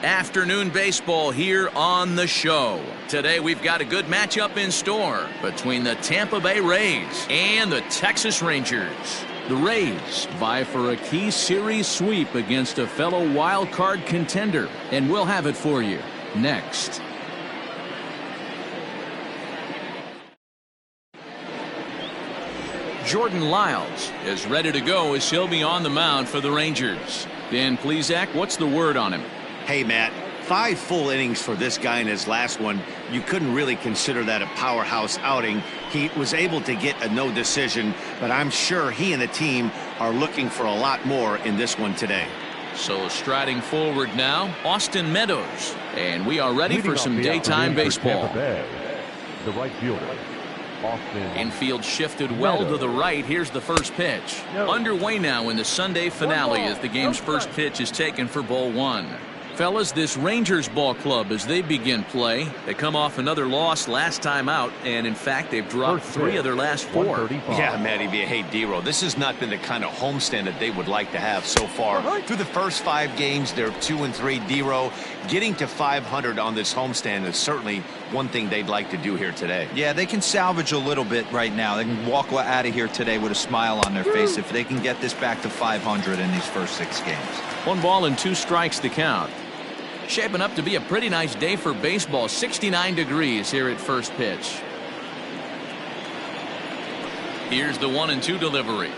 Afternoon baseball here on the show. Today we've got a good matchup in store between the Tampa Bay Rays and the Texas Rangers. The Rays vie for a key series sweep against a fellow wild card contender, and we'll have it for you next. Jordan Lyles is ready to go as he'll be on the mound for the Rangers. Dan Plesac, what's the word on him? Hey, Matt, 5 full innings for this guy in his last one. You couldn't really consider that a powerhouse outing. He was able to get a no decision, but I'm sure he and the team are looking for a lot more in this one today. So striding forward now, Austin Meadows. And we are ready for some daytime baseball. The right fielder. Infield shifted well to the right. Here's the first pitch. Underway now in the Sunday finale as the game's first pitch is taken for ball 1. Fellas, this Rangers ball club, as they begin play, they come off another loss last time out, and in fact they've dropped 3 of their last 4. Yeah, Matty, hey, D-Row, this has not been the kind of homestand that they would like to have so far. Through the first 5 games, they're 2-3. D-Row, getting to 500 on this homestand is certainly one thing they'd like to do here today. Yeah, they can salvage a little bit right now. They can walk out of here today with a smile on their face if they can get this back to 500 in these first 6 games. 1 ball and 2 strikes to count. Shaping up to be a pretty nice day for baseball. 69 degrees here at first pitch. Here's the 1-2 delivery.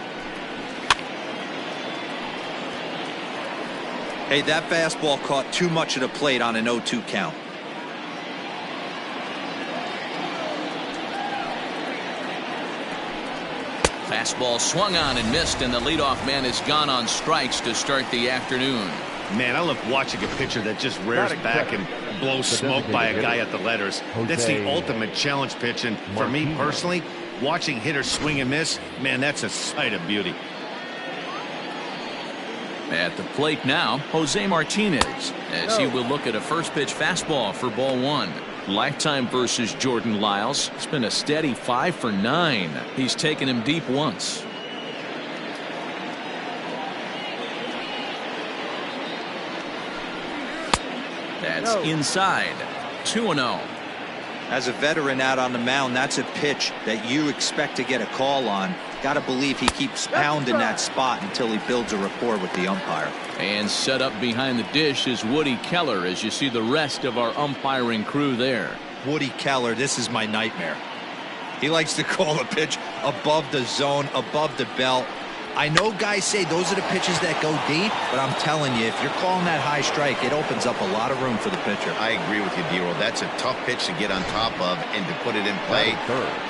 Hey, that fastball caught too much of the plate on an 0-2 count. Fastball swung on and missed, and the leadoff man is gone on strikes to start the afternoon. Man, I love watching a pitcher that just rears back and blows smoke by a guy at the letters. That's the ultimate challenge pitch, and for me personally, watching hitters swing and miss, man, that's a sight of beauty. At the plate now, Jose Martinez, as he will look at a first pitch fastball for ball 1. Lifetime versus Jordan Lyles. It's been a steady 5 for 9. He's taken him deep once. That's inside. 2-0. As a veteran out on the mound, that's a pitch that you expect to get a call on. Got to believe he keeps pounding that spot until he builds a rapport with the umpire. And set up behind the dish is Woody Keller, as you see the rest of our umpiring crew there. Woody Keller, this is my nightmare. He likes to call a pitch above the zone, above the belt. I know guys say those are the pitches that go deep, but I'm telling you, if you're calling that high strike, it opens up a lot of room for the pitcher. I agree with you, D-Roll. That's a tough pitch to get on top of and to put it in play.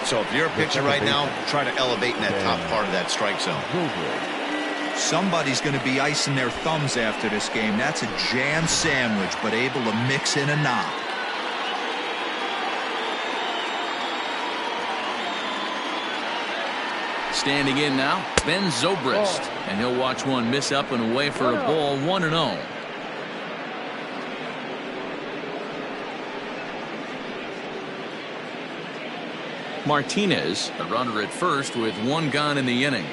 So if you're a pitcher right now, try to elevate in that top part of that strike zone. Somebody's going to be icing their thumbs after this game. That's a jam sandwich, but able to mix in a knock. Standing in now, Ben Zobrist, and he'll watch one miss up and away for a ball. 1-0. Martinez, a runner at first with 1 gone in the inning.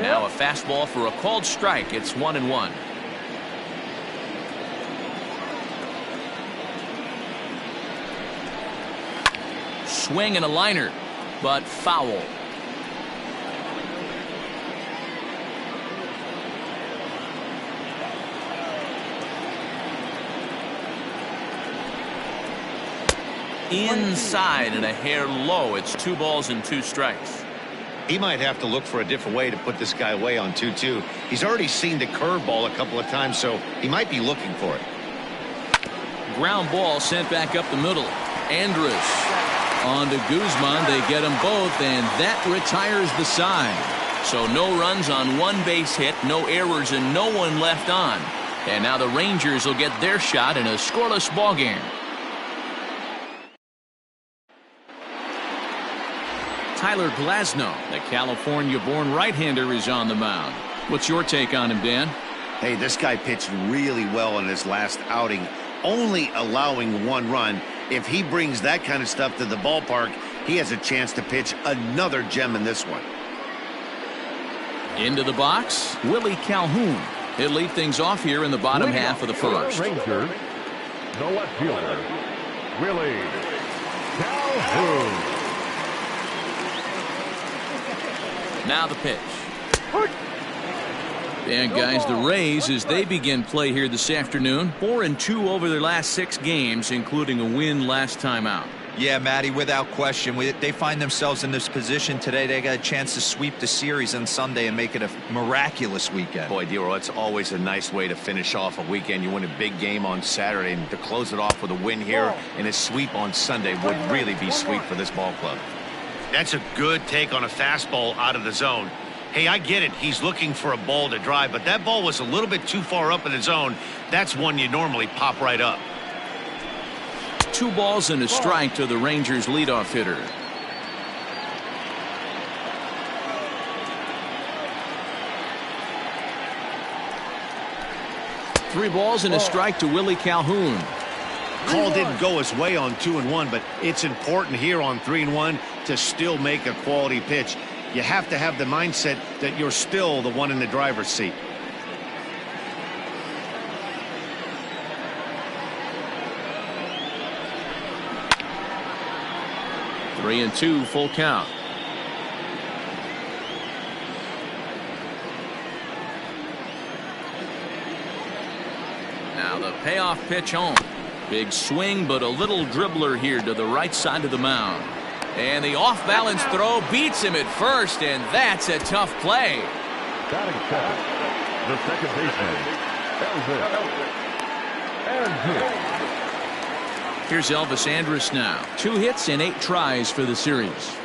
Now a fastball for a called strike. It's 1-1. Swing and a liner, but foul. Inside and a hair low. It's 2 balls and 2 strikes. He might have to look for a different way to put this guy away on 2-2. He's already seen the curveball a couple of times, so he might be looking for it. Ground ball sent back up the middle. Andrus on to Guzman. They get them both, and that retires the side. So no runs on 1 base hit, no errors, and no one left on. And now the Rangers will get their shot in a scoreless ball game. Tyler Glasnow, the California-born right-hander, is on the mound. What's your take on him, Dan? Hey, this guy pitched really well in his last outing, only allowing 1 run. If he brings that kind of stuff to the ballpark, he has a chance to pitch another gem in this one. Into the box, Willie Calhoun. He'll lead things off here in the bottom half of the first. Rangers, the left fielder, Willie Calhoun. Now the pitch. And guys, the Rays, as they begin play here this afternoon, 4-2 over their last 6 games, including a win last time out. Yeah, Matty, without question. They find themselves in this position today. They got a chance to sweep the series on Sunday and make it a miraculous weekend. Boy, Dero, it's always a nice way to finish off a weekend. You win a big game on Saturday, and to close it off with a win here and a sweep on Sunday would really be sweet for this ball club. That's a good take on a fastball out of the zone. Hey, I get it. He's looking for a ball to drive, but that ball was a little bit too far up in the zone. That's one you normally pop right up. 2 balls and a strike to the Rangers leadoff hitter. Three balls and a strike to Willie Calhoun. Call didn't go his way on 2-1, but it's important here on 3-1 to still make a quality pitch. You have to have the mindset that you're still the one in the driver's seat. Three and 2, full count. Now the payoff pitch home. Big swing, but a little dribbler here to the right side of the mound. And the off-balance throw beats him at first, and that's a tough play. Batting second, the second baseman, Elvis. Here's Elvis Andrus now. 2 hits and 8 tries for the series.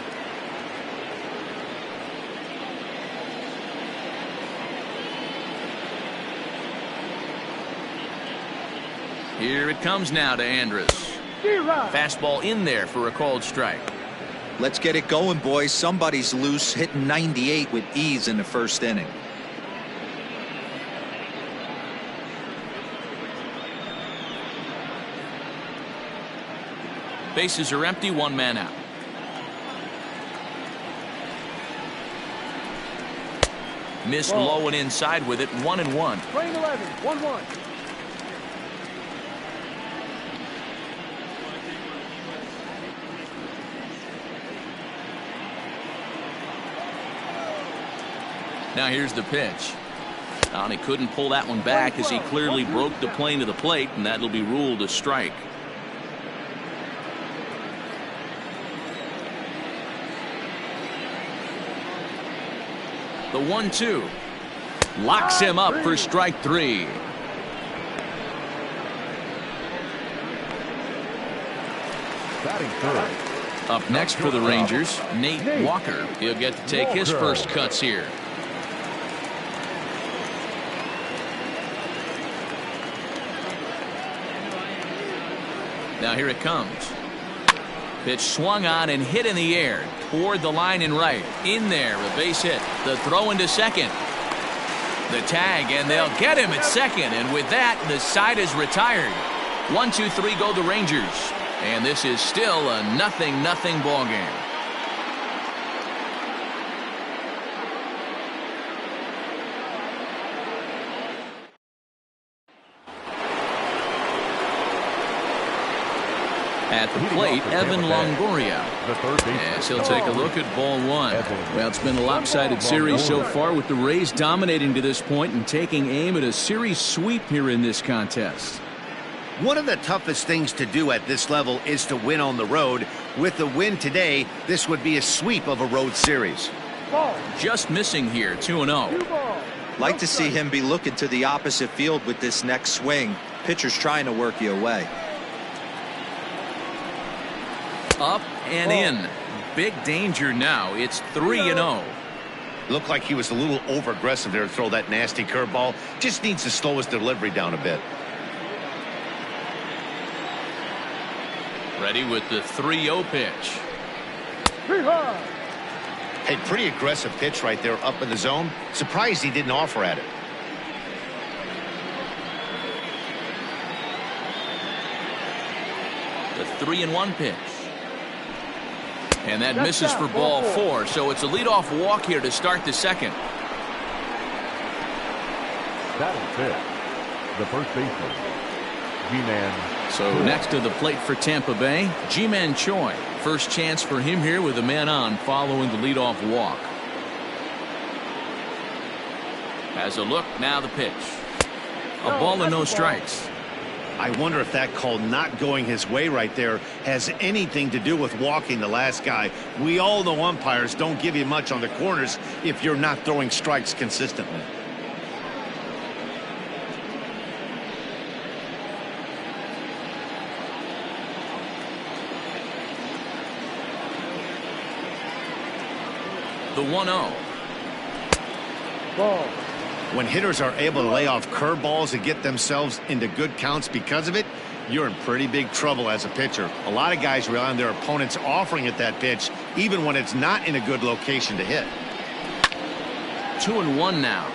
Here it comes now to Andrus. Fastball in there for a called strike. Let's get it going, boys. Somebody's loose, hitting 98 with ease in the first inning. Bases are empty, 1 man out. Missed low and inside with it, 1-1. Frame 11, 1-1. Now here's the pitch. And he couldn't pull that one back as he clearly broke the plane to the plate, and that'll be ruled a strike. The 1-2 locks him up for strike 3. Batting third. Up next for the Rangers, Nate Walker. He'll get to take his first cuts here. Now here it comes. Pitch swung on and hit in the air toward the line and right. In there, a base hit. The throw into second. The tag, and they'll get him at second. And with that, the side is retired. 1-2-3 go the Rangers. And this is still a 0-0 ball game. At the plate, Evan Longoria. As he'll take a look at ball 1. Well, it's been a lopsided series so far, with the Rays dominating to this point and taking aim at a series sweep here in this contest. One of the toughest things to do at this level is to win on the road. With the win today, this would be a sweep of a road series. Just missing here, 2-0. Like to see him be looking to the opposite field with this next swing. Pitcher's trying to work you away. Up and in. Big danger now. It's 3-0. Looked like he was a little over-aggressive there to throw that nasty curveball. Just needs to slow his delivery down a bit. Ready with the 3-0 pitch. Hey, pretty aggressive pitch right there up in the zone. Surprised he didn't offer at it. The 3-1 pitch. And that misses for ball 4, so it's a leadoff walk here to start the second. Batting fifth, the first baseman, G-Man. So next to the plate for Tampa Bay, Ji-Man Choi. First chance for him here with a man on following the leadoff walk. Has a look, now the pitch. A ball and no strikes. I wonder if that call not going his way right there has anything to do with walking the last guy. We all know umpires don't give you much on the corners if you're not throwing strikes consistently. The 1-0. Ball. When hitters are able to lay off curveballs and get themselves into good counts because of it, you're in pretty big trouble as a pitcher. A lot of guys rely on their opponents offering at that pitch, even when it's not in a good location to hit. 2-1 now.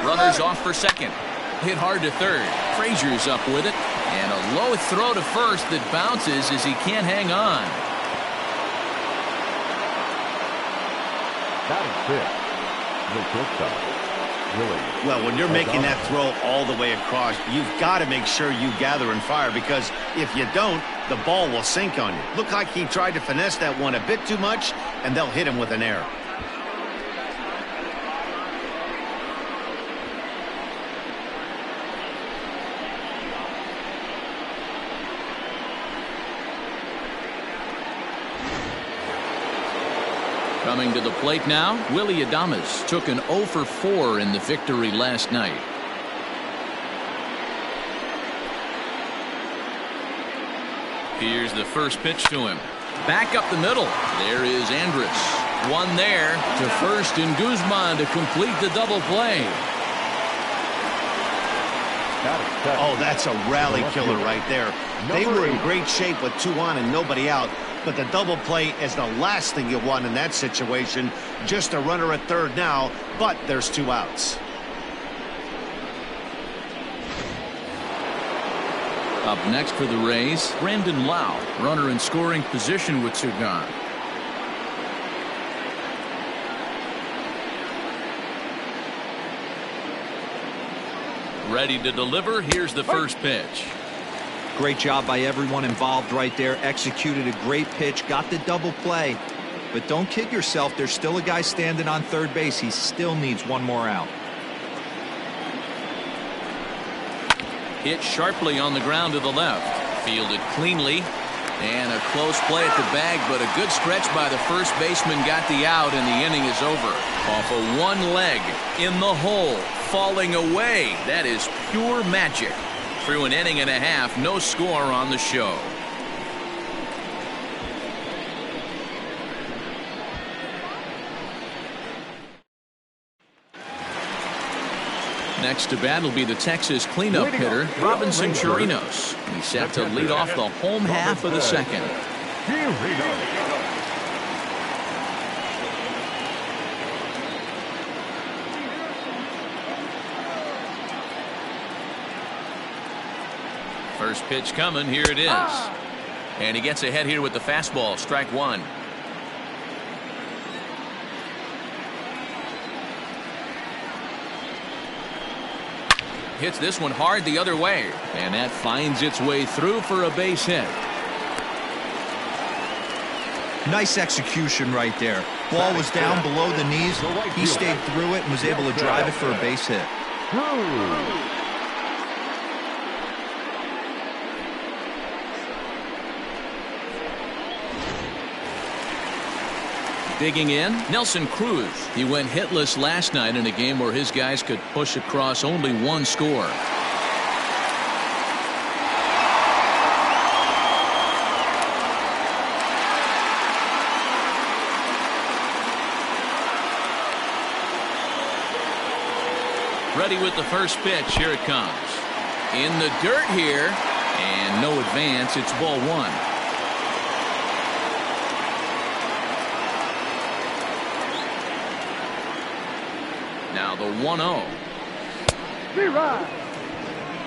Runners off for second. Hit hard to third. Frazier's up with it. And a low throw to first that bounces as he can't hang on. Batting fifth, the shortstop, Willie. Well, when you're making that throw all the way across, you've got to make sure you gather and fire, because if you don't, the ball will sink on you. Looked like he tried to finesse that one a bit too much, and they'll hit him with an error. Coming to the plate now, Willie Adames took an 0 for 4 in the victory last night. Here's the first pitch to him. Back up the middle. There is Andrus. One there to first, and Guzman to complete the double play. Oh, that's a rally killer right there. They were in great shape with 2 on and nobody out. But the double play is the last thing you want in that situation. Just a runner at third now, but there's 2 outs. Up next for the Rays, Brandon Lau, runner in scoring position with 2 gone. Ready to deliver. Here's the first pitch. Great job by everyone involved right there. Executed a great pitch, got the double play. But don't kid yourself, there's still a guy standing on third base. He still needs 1 more out. Hit sharply on the ground to the left. Fielded cleanly. And a close play at the bag, but a good stretch by the first baseman got the out, and the inning is over. Off of one leg, in the hole, falling away. That is pure magic. Through an inning and a half, no score on the show. Next to bat will be the Texas cleanup hitter, Robinson Chirinos. He's set to lead off the home half of the second. First pitch coming. Here it is. And he gets ahead here with the fastball. Strike 1. Hits this one hard the other way. And that finds its way through for a base hit. Nice execution right there. Ball was down below the knees. He stayed through it and was able to drive it for a base hit. Digging in, Nelson Cruz. He went hitless last night in a game where his guys could push across only 1 score. Ready with the first pitch. Here it comes. In the dirt here, and no advance. It's ball 1. Now the 1-0.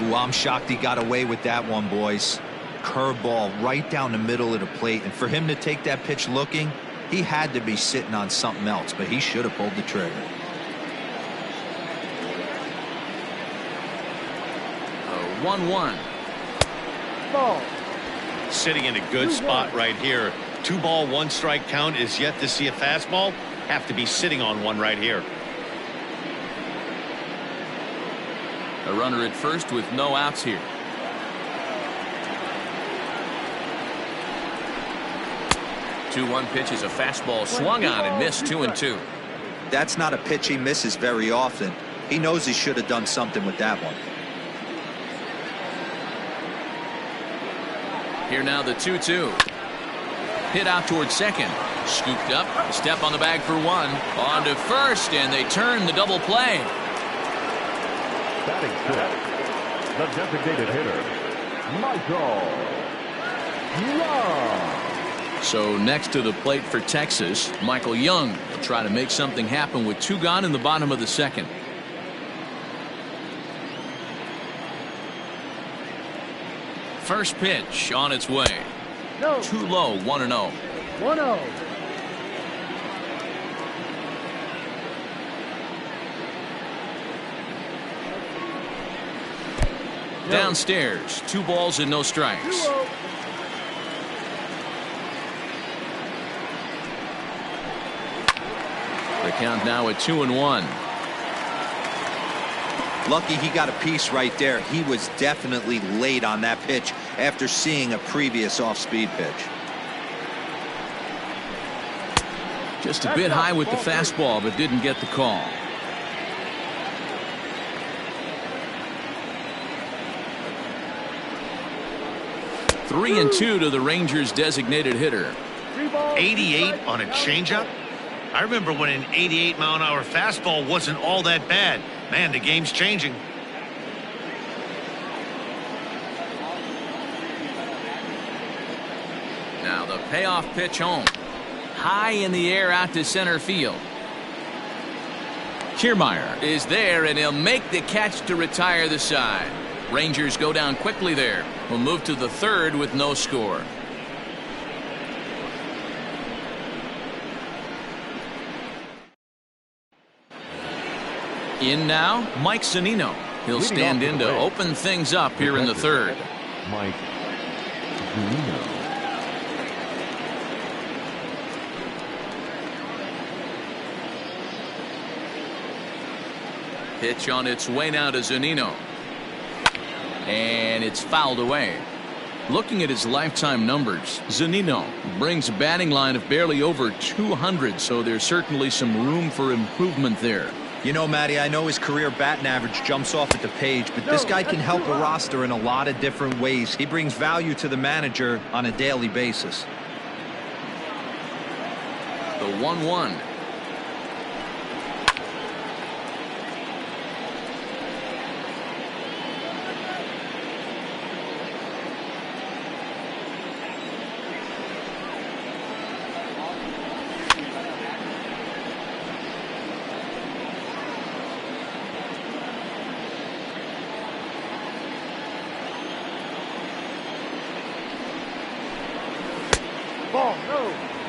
Ooh, I'm shocked he got away with that one, boys. curveball right down the middle of the plate, and for him to take that pitch looking, he had to be sitting on something else, but he should have pulled the trigger. 1-1. Ball. Sitting in a good spot right here. 2 ball, 1 strike count is yet to see a fastball. Have to be sitting on one right here. A runner at first with no outs here. Two-one pitch is a fastball swung on and missed. 2-2. That's not a pitch he misses very often. He knows he should have done something with that one. Here now the 2-2. Hit out towards second. Scooped up. A step on the bag for one. On to first, and they turn the double play. Batting fifth, the designated hitter, Michael Young. So next to the plate for Texas, Michael Young will try to make something happen with 2 gone in the bottom of the second. First pitch on its way. No. Too low, 1-0. 1-0. Downstairs, 2 balls and no strikes. 2-0. The count now at 2-1. Lucky he got a piece right there. He was definitely late on that pitch after seeing a previous off-speed pitch. Just a bit high with the fastball, but didn't get the call. Three and 2 to the Rangers' designated hitter. 88 on a changeup. I remember when an 88-mile-an-hour fastball wasn't all that bad. Man, the game's changing. Now the payoff pitch home. High in the air out to center field. Kiermaier is there, and he'll make the catch to retire the side. Rangers go down quickly there. We'll move to the third with no score. In now, Mike Zunino. He'll stand in to open things up here in the third. Mike Zunino. Pitch on its way now to Zunino. And it's fouled away. Looking at his lifetime numbers, Zunino brings a batting line of barely over 200, so there's certainly some room for improvement there. You know, Matty, I know his career batting average jumps off at the page, but this guy can help a roster in a lot of different ways. He brings value to the manager on a daily basis. The 1-1.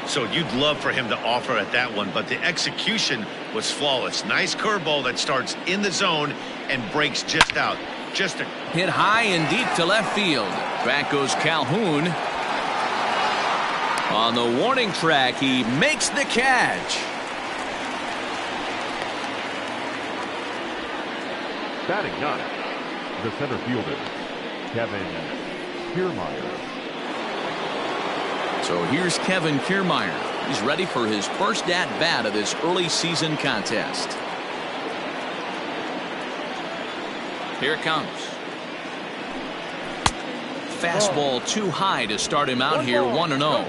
So you'd love for him to offer at that one, but the execution was flawless. Nice curveball that starts in the zone and breaks just out. Just a hit high and deep to left field. Back goes Calhoun. On the warning track, he makes the catch. Batting ninth, the center fielder, Kevin Kiermaier. So here's Kevin Kiermaier. He's ready for his first at-bat of this early season contest. Here it comes. Fastball too high to start him out here, 1-0.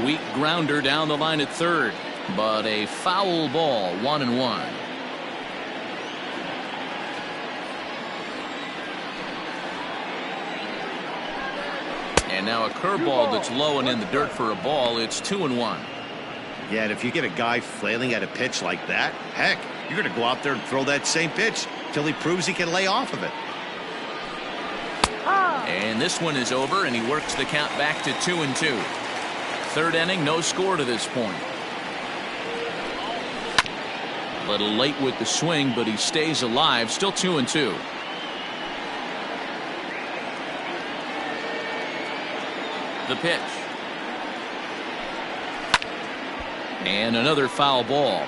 Weak grounder down the line at third, but a foul ball, 1-1. And now a curveball that's low and in the dirt for a ball. It's 2-1. Yeah, and if you get a guy flailing at a pitch like that, heck, you're going to go out there and throw that same pitch. till he proves he can lay off of it. And this one is over, and he works the count back to 2-2. Third inning, no score to this point. A little late with the swing, but he stays alive. Still 2-2. The pitch. And another foul ball.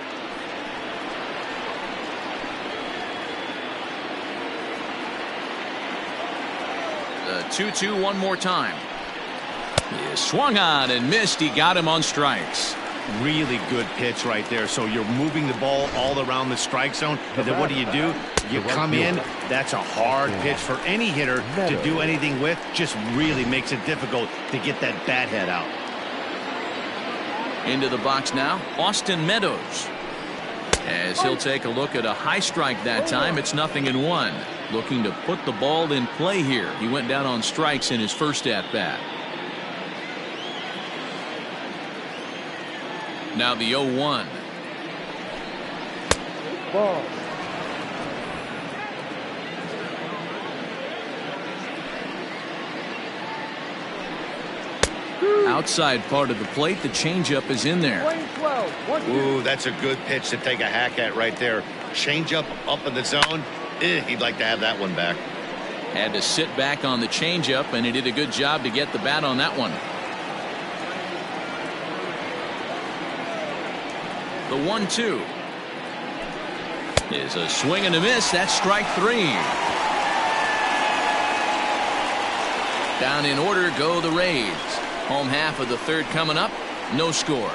The 2-2 one more time. He swung on and missed. He got him on strikes. Really good pitch right there. So you're moving the ball all around the strike zone, and then what do? You come in. That's a hard pitch for any hitter to do anything with. Just really makes it difficult to get that bat head out. Into the box now, Austin Meadows. As he'll take a look at a high strike that time. It's 0-1. Looking to put the ball in play here. He went down on strikes in his first at bat. Now the 0-1. Ball. Outside part of the plate, the changeup is in there. Ooh, that's a good pitch to take a hack at right there. Changeup up in the zone. He'd like to have that one back. Had to sit back on the changeup, and he did a good job to get the bat on that one. The 1-2 is a swing and a miss. That's strike 3. Down in order go the Rays. Home half of the third coming up. No score.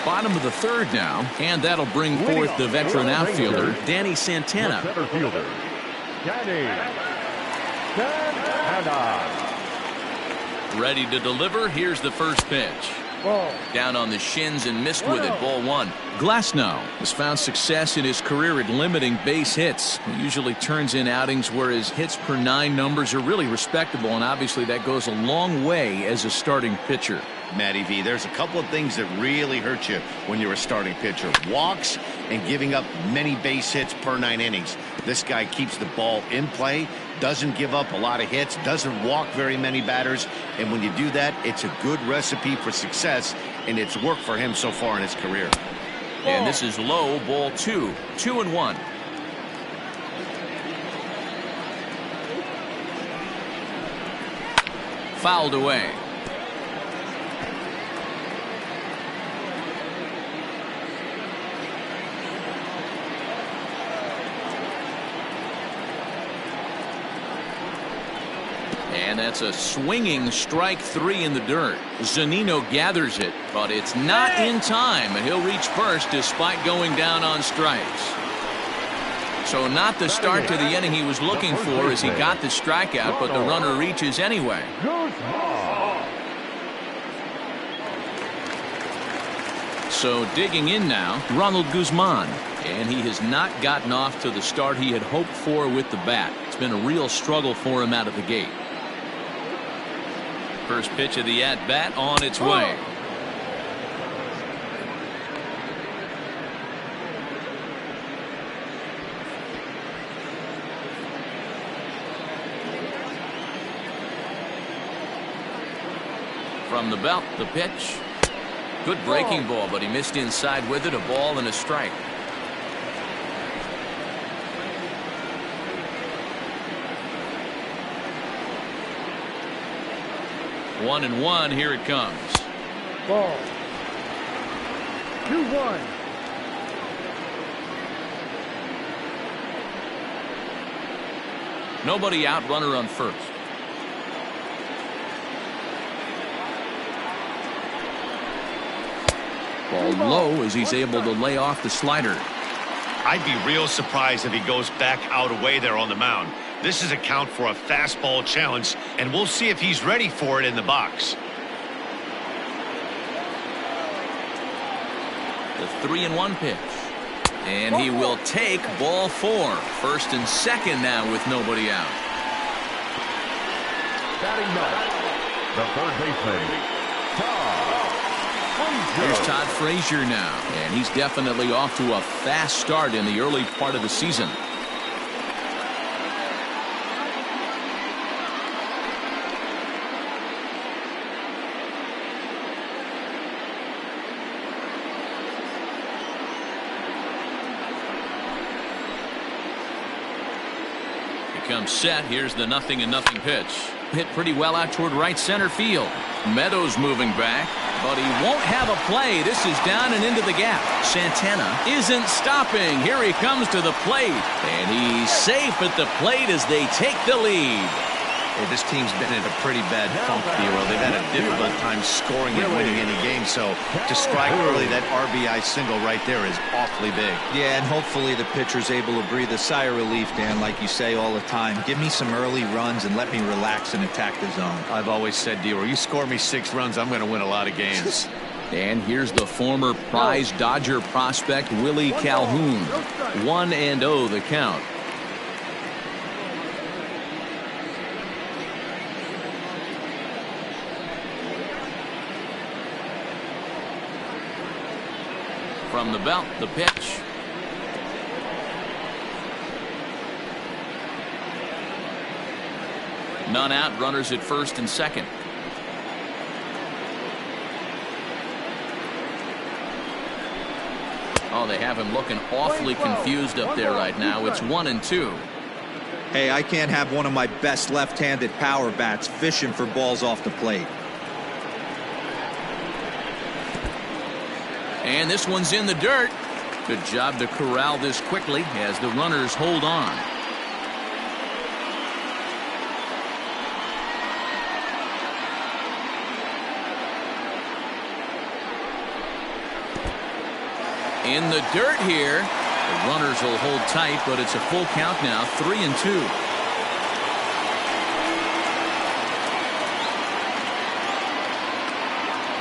Bottom of the third now, and that'll bring forth the veteran outfielder, Danny Santana. Center fielder, Danny Santana. Ready to deliver. Here's the first pitch. Ball. Down on the shins and missed with it. Ball 1. Glasnow has found success in his career at limiting base hits. He usually turns in outings where his hits per 9 numbers are really respectable, and obviously that goes a long way as a starting pitcher. Matty V, there's a couple of things that really hurt you when you're a starting pitcher. Walks and giving up many base hits per 9 innings. This guy keeps the ball in play, doesn't give up a lot of hits, doesn't walk very many batters, and when you do that, it's a good recipe for success, and it's worked for him so far in his career. And this is low. Ball 2. 2-1. Fouled away. And that's a swinging strike 3 in the dirt. Zunino gathers it, but it's not in time, and he'll reach first despite going down on strikes. So not the start to the inning he was looking for as he got the strikeout, but the runner reaches anyway. So digging in now, Ronald Guzman, and he has not gotten off to the start he had hoped for with the bat. It's been a real struggle for him out of the gate. First pitch of the at-bat on its way. From the belt, the pitch. Good breaking ball, but he missed inside with it. A ball and a strike. One and one. Here it comes. Ball. 2-1. Nobody out. Runner on first. Ball low as he's able to lay off the slider. I'd be real surprised if he goes back out away there on the mound. This is a count for a fastball challenge, and we'll see if he's ready for it in the box. The 3-1 pitch. And he will take ball 4. First and second now with nobody out. Batting ninth, the third baseman, Todd Frazier. Here's Todd Frazier now, and he's definitely off to a fast start in the early part of the season. Comes set. Here's the 0-0 pitch. Hit pretty well out toward right center field. Meadows moving back, but he won't have a play. This is down and into the gap. Santana isn't stopping. Here he comes to the plate, and he's safe at the plate as they take the lead. Hey, this team's been in a pretty bad funk, Theo. They've had a difficult time scoring and winning any game, so to strike early, that RBI single right there is awfully big. Yeah, and hopefully the pitcher's able to breathe a sigh of relief, Dan, like you say all the time. Give me some early runs and let me relax and attack the zone. I've always said, Theo, you score me 6 runs, I'm going to win a lot of games. And here's the former prize Dodger prospect Willie Calhoun. 1-0 the count. From the belt, the pitch. None out, runners at first and second. Oh, they have him looking awfully confused up there right now. It's 1-2. Hey, I can't have one of my best left-handed power bats fishing for balls off the plate. And this one's in the dirt. Good job to corral this quickly as the runners hold on. In the dirt here. The runners will hold tight, but it's a full count now, 3-2.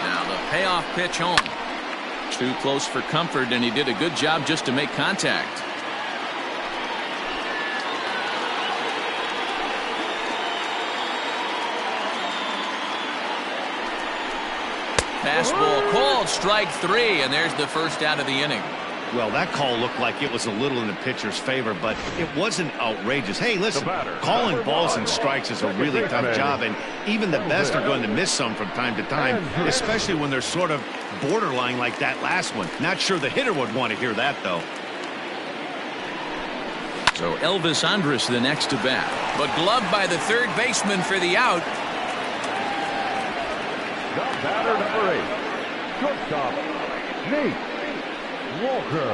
Now the payoff pitch home. Too close for comfort, and he did a good job just to make contact. Fastball called, strike 3, and there's the first out of the inning. Well, that call looked like it was a little in the pitcher's favor, but it wasn't outrageous. Hey, listen, calling balls and strikes is a really tough job, and even the best are going to miss some from time to time, especially when they're sort of borderline like that last one. Not sure the hitter would want to hear that, though. So Elvis Andrus the next to bat, but gloved by the third baseman for the out. The batter, number 8, shortstop, Nate Walker.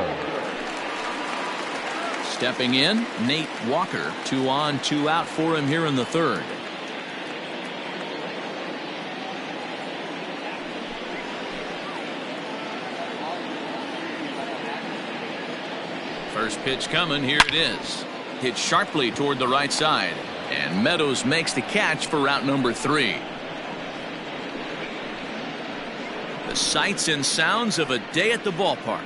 Stepping in, Nate Walker. 2 on, 2 out for him here in the third. First pitch coming, here it is. Hit sharply toward the right side, and Meadows makes the catch for route number 3. The sights and sounds of a day at the ballpark.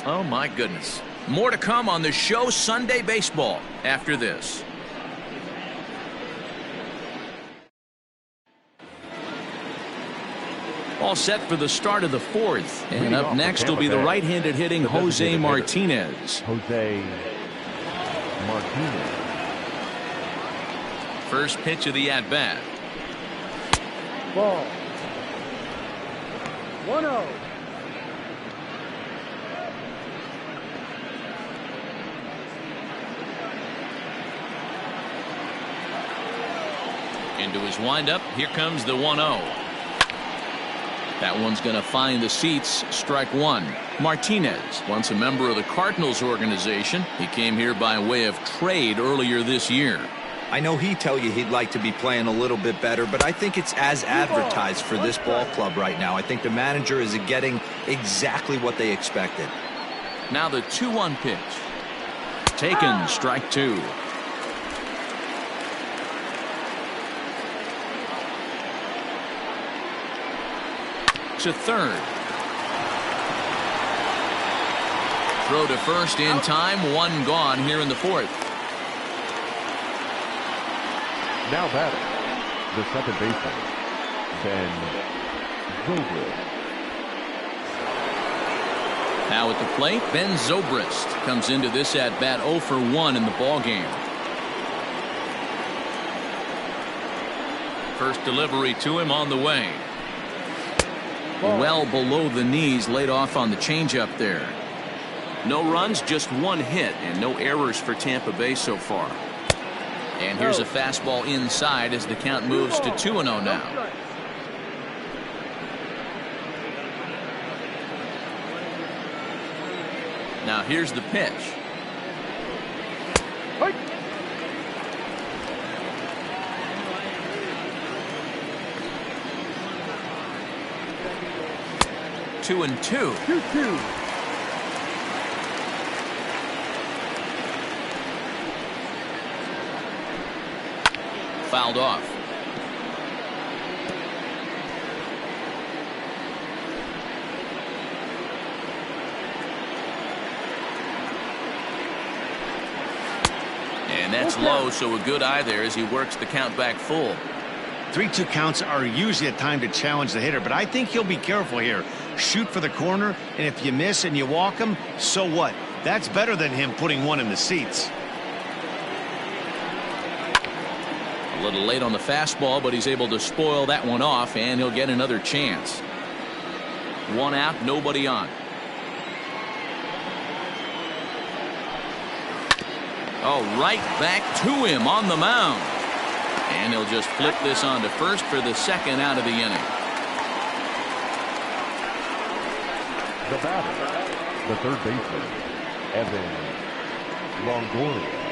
Oh my goodness. More to come on the show Sunday Baseball after this. All set for the start of the 4th. And up next will be the right-handed hitting Jose Martinez. Jose Martinez. First pitch of the at-bat. Ball. 1-0. Into his windup. Here comes the 1-0. That one's going to find the seats. Strike 1. Martinez, once a member of the Cardinals organization. He came here by way of trade earlier this year. I know he'd tell you he'd like to be playing a little bit better, but I think it's as advertised for this ball club right now. I think the manager is getting exactly what they expected. Now the 2-1 pitch. Taken, strike 2. To third. Throw to first in time. 1 gone here in the 4th. Now batting, the second baseman, Ben Zobrist. Now at the plate, Ben Zobrist comes into this at bat 0 for 1 in the ball game. First delivery to him on the way. Well below the knees, laid off on the changeup there. No runs, just one hit, and no errors for Tampa Bay so far. And here's a fastball inside as the count moves to 2-0 now. Now here's the pitch. 2-2. 2-2. Fouled off. And that's low, so a good eye there as he works the count back full. 3-2 counts are usually a time to challenge the hitter, but I think he'll be careful here. Shoot for the corner, and if you miss and you walk him, so what? That's better than him putting one in the seats. A little late on the fastball, but he's able to spoil that one off, and he'll get another chance. One out, nobody on. Oh, right back to him on the mound. And he'll just flip this on to first for the second out of the inning. The batter, the third baseman, Evan Longoria.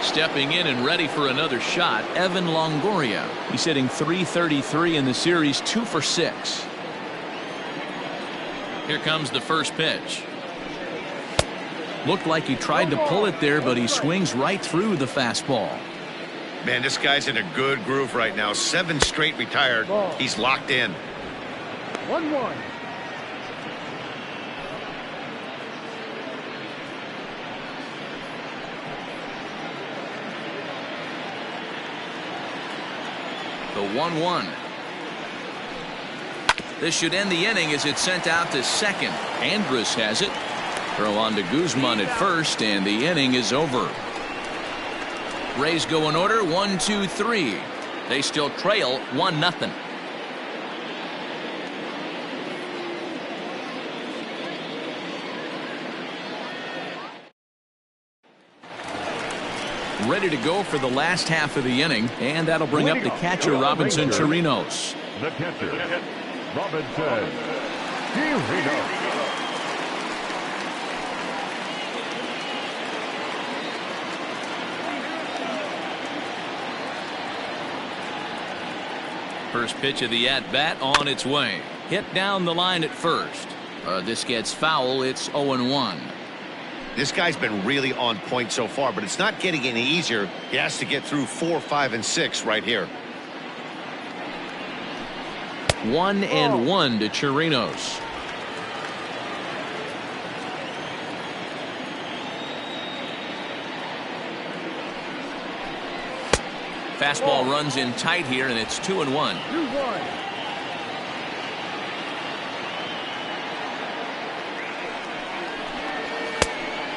Stepping in and ready for another shot, Evan Longoria. He's hitting .333 in the series, 2 for 6. Here comes the first pitch. Looked like he tried to pull it there, but he swings right through the fastball. Man, this guy's in a good groove right now. 7 straight retired. He's locked in. 1-1. The 1-1. This should end the inning as it's sent out to second. Andrus has it. Throw on to Guzman at first, and the inning is over. Rays go in order, 1, 2, 3. They still trail 1-0. Ready to go for the last half of the inning, and that'll bring up the catcher, Robinson Chirinos. The catcher, Robinson Chirinos. First pitch of the at-bat on its way. Hit down the line at first. This gets foul. It's 0-1. This guy's been really on point so far, but it's not getting any easier. He has to get through 4, 5, and 6 right here. 1-1 to Chirinos. Fastball runs in tight here, and it's 2-1. 2-1.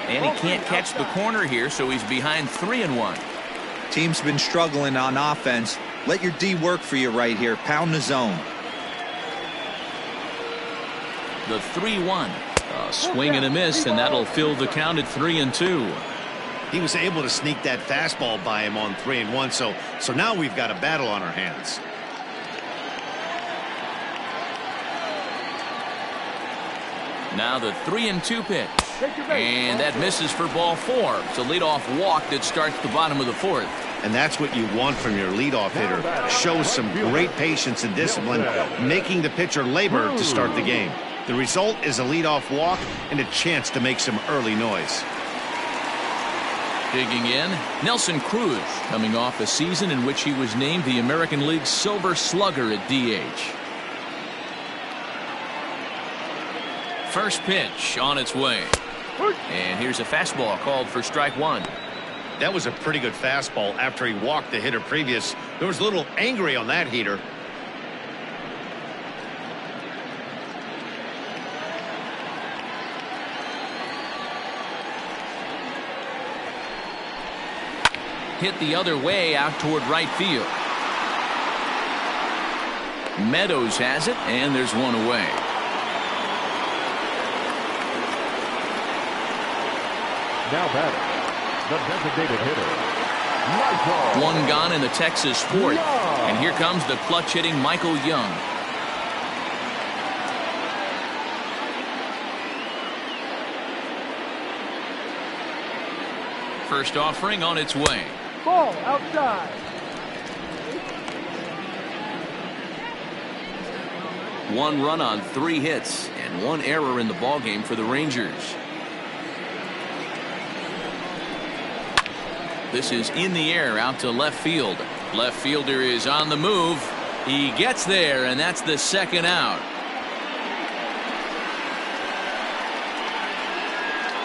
And he can't catch the corner here, so he's behind 3-1. Team's been struggling on offense. Let your D work for you right here. Pound the zone. The 3-1. A swing and a miss, and that'll fill the count at 3-2. He was able to sneak that fastball by him on 3-1, so now we've got a battle on our hands. Now the 3-2 pitch. And that misses for ball 4. It's a leadoff walk that starts the bottom of the 4th. And that's what you want from your leadoff hitter. Shows some great patience and discipline, making the pitcher labor to start the game. The result is a leadoff walk and a chance to make some early noise. Digging in, Nelson Cruz, coming off a season in which he was named the American League's Silver Slugger at DH. First pitch on its way. And here's a fastball called for strike 1. That was a pretty good fastball after he walked the hitter previous. There was a little angry on that heater. Hit the other way out toward right field. Meadows has it, and there's one away. Now batting, the designated hitter, Michael. One gone in the Texas fourth. And here comes the clutch hitting Michael Young. First offering on its way. Ball outside. One run on 3 hits and 1 error in the ballgame for the Rangers. This is in the air out to left field. Left fielder is on the move. He gets there, and that's the second out.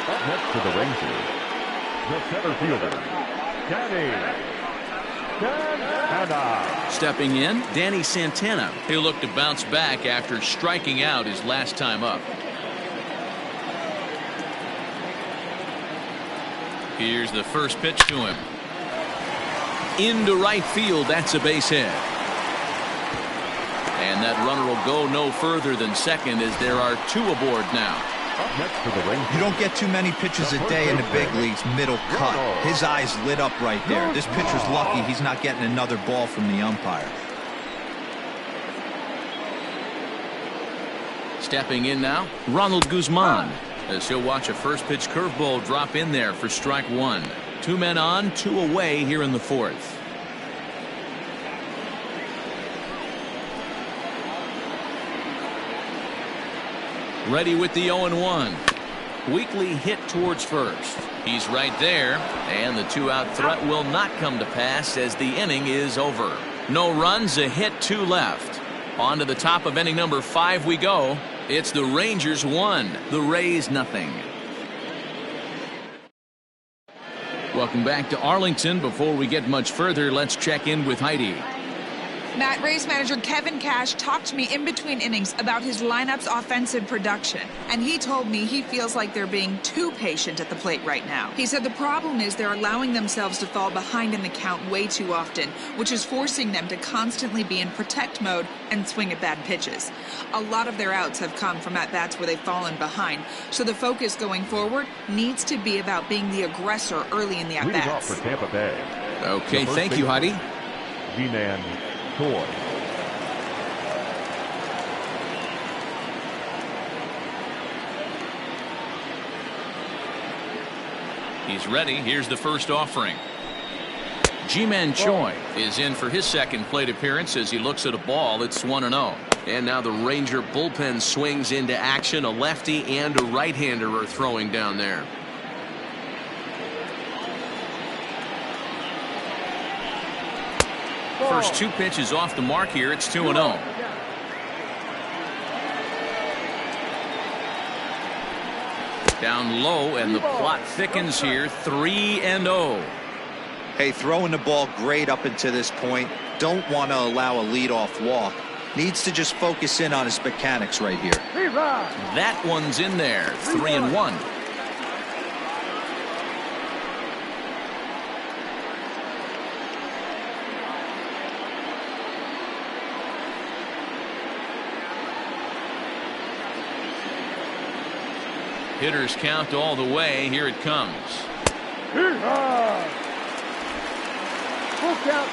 Up next to the Rangers, the center fielder, Danny Santana. Stepping in, Danny Santana. He'll look to bounce back after striking out his last time up. Here's the first pitch to him. Into right field, that's a base hit. And that runner will go no further than second as there are 2 aboard now. Up next to the Rangers. You don't get too many pitches a day in the big leagues middle cut. His eyes lit up right there. This pitcher's lucky he's not getting another ball from the umpire. Stepping in now, Ronald Guzman, as he'll watch a first pitch curveball drop in there for strike 1. 2 men on, 2 away here in the 4th. Ready with the 0-1. Weakly hit towards first. He's right there, and the 2-out threat will not come to pass as the inning is over. No runs, a hit, 2 left. On to the top of inning number 5 we go. It's the Rangers 1, the Rays nothing. Welcome back to Arlington. Before we get much further, let's check in with Heidi. Matt, Rays manager Kevin Cash talked to me in between innings about his lineup's offensive production, and he told me he feels like they're being too patient at the plate right now. He said the problem is they're allowing themselves to fall behind in the count way too often, which is forcing them to constantly be in protect mode and swing at bad pitches. A lot of their outs have come from at-bats where they've fallen behind, so the focus going forward needs to be about being the aggressor early in the Leading off at-bats. for Tampa Bay. Okay, thank you, Heidi. Jinan Choi. He's ready. Here's the first offering. Ji-Man Choi is in for his second plate appearance as he looks at a ball. It's 1-0. And now the Ranger bullpen swings into action. A lefty and a right-hander are throwing down there. First 2 pitches off the mark here. It's 2-0. Down low, and the plot thickens here. 3-0. Hey, throwing the ball great up until this point. Don't want to allow a leadoff walk. Needs to just focus in on his mechanics right here. That one's in there. 3-1. Hitters count all the way. Here it comes. Full count.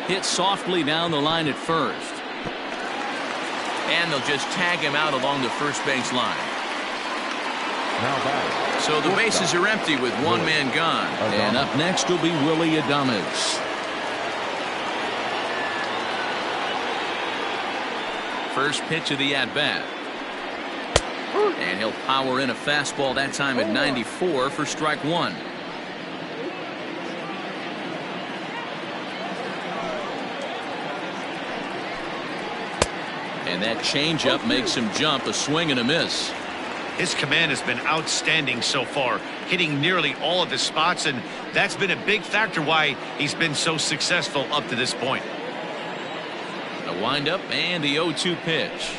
Hit softly down the line at first. And they'll just tag him out along the first base line. Now back. So the bases are empty with 1 man gone. And up next will be Willie Adames. First pitch of the at-bat. And he'll power in a fastball that time at 94 for strike 1. And that changeup makes him jump. A swing and a miss. His command has been outstanding so far, hitting nearly all of his spots, and that's been a big factor why he's been so successful up to this point. The windup and the 0-2 pitch.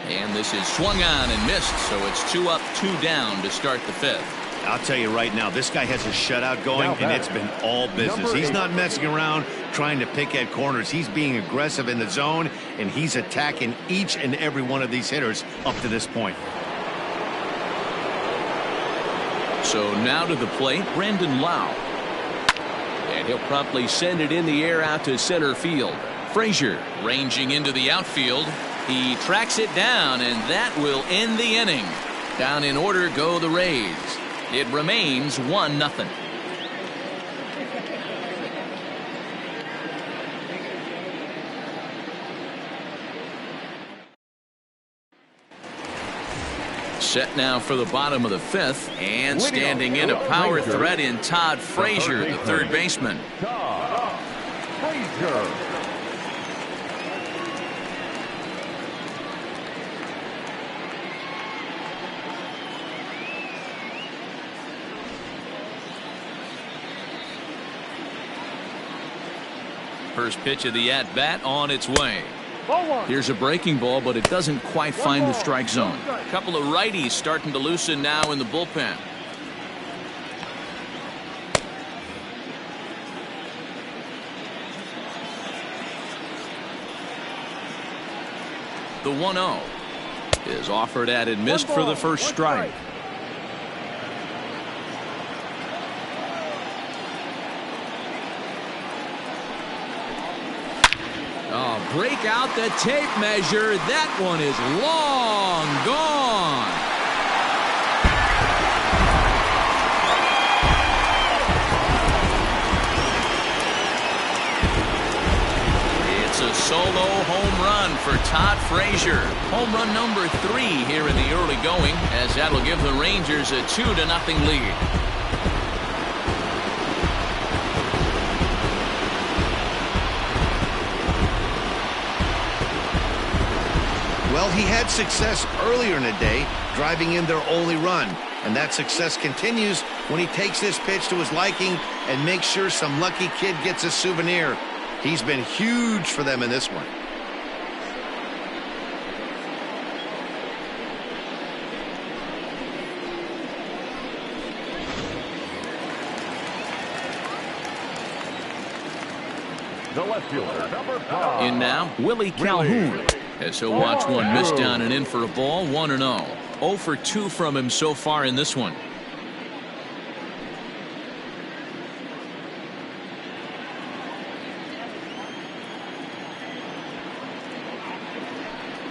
And this is swung on and missed, so it's 2 up, 2 down to start the 5th. I'll tell you right now, this guy has a shutout going, and it's been all business. He's not messing around trying to pick at corners. He's being aggressive in the zone, and he's attacking each and every one of these hitters up to this point. So now to the plate, Brandon Lau. And he'll promptly send it in the air out to center field. Frazier ranging into the outfield. He tracks it down, and that will end the inning. Down in order go the Rays. It remains 1-0. Set now for the bottom of the 5th, and standing in a power threat in Todd Frazier, the third baseman. Todd Frazier. First pitch of the at-bat on its way. Ball 1. Here's a breaking ball, but it doesn't quite find the strike zone. A couple of righties starting to loosen now in the bullpen. The 1-0 is offered at and missed for the first strike. Break out the tape measure. That one is long gone. It's a solo home run for Todd Frazier. Home run number 3 here in the early going, as that'll give the Rangers a 2-0 lead. Well, he had success earlier in the day, driving in their only run. And that success continues when he takes this pitch to his liking and makes sure some lucky kid gets a souvenir. He's been huge for them in this one. The left fielder, number 5. In now, Willie Calhoun. As he'll watch one miss down and in for a ball. 1-0. 0 for 2 from him so far in this one.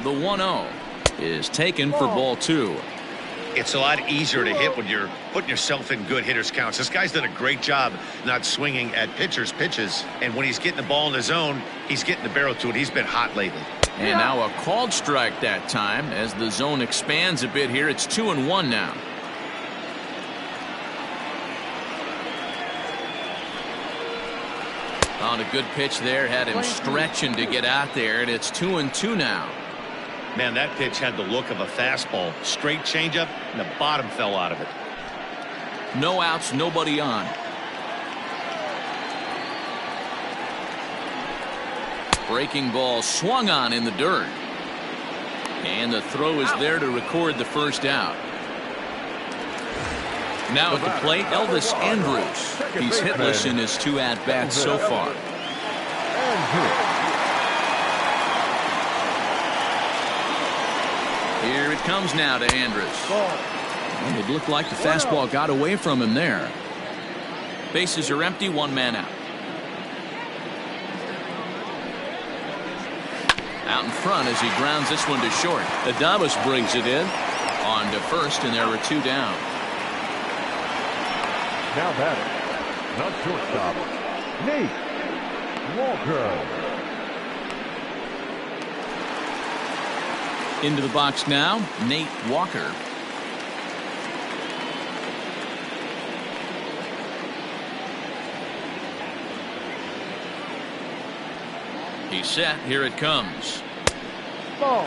The 1-0 is taken for ball 2. It's a lot easier to hit when you're putting yourself in good hitters counts. This guy's done a great job not swinging at pitchers' pitches. And when he's getting the ball in the zone, he's getting the barrel to it. He's been hot lately. And now a called strike that time as the zone expands a bit here. It's 2-1 now. On a good pitch there, had him stretching to get out there, and it's 2-2 now. Man, that pitch had the look of a fastball. Straight changeup, and the bottom fell out of it. No outs, nobody on. Breaking ball swung on in the dirt. And the throw is there to record the first out. Now at the plate, Elvis Andrus. He's hitless in his 2 at-bats so far. Here it comes now to Andrus. Well, it looked like the fastball got away from him there. Bases are empty, 1 man out. Out in front as he grounds this one to short. Adames brings it in. On to first, and there are 2 down. Now batting, the shortstop, Nate Walker. Into the box now, Nate Walker. He's set. Here it comes. Ball.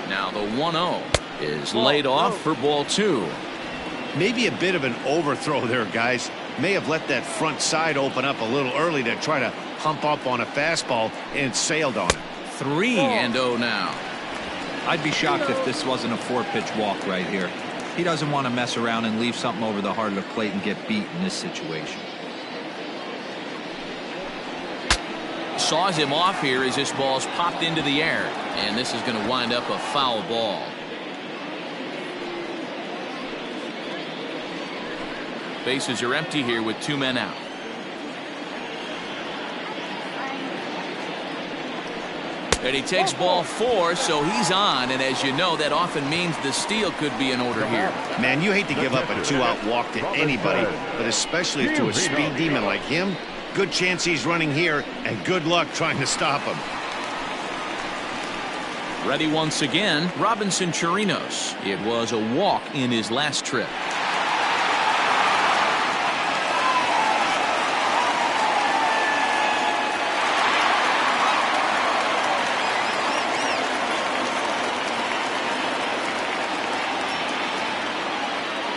Now the 1-0 is laid off for ball 2. Maybe a bit of an overthrow there, guys. May have let that front side open up a little early to try to hump up on a fastball and sailed on it. 3-0 now. I'd be shocked if this wasn't a 4-pitch walk right here. He doesn't want to mess around and leave something over the heart of the plate and get beat in this situation. Saws him off here as this ball's popped into the air, and this is going to wind up a foul ball. Bases are empty here with 2 men out. And he takes ball 4, so he's on, and as you know, that often means the steal could be in order here. Man, you hate to give up a 2-out walk to anybody, but especially to a speed demon like him. Good chance he's running here, and good luck trying to stop him. Ready once again, Robinson Chirinos. It was a walk in his last trip.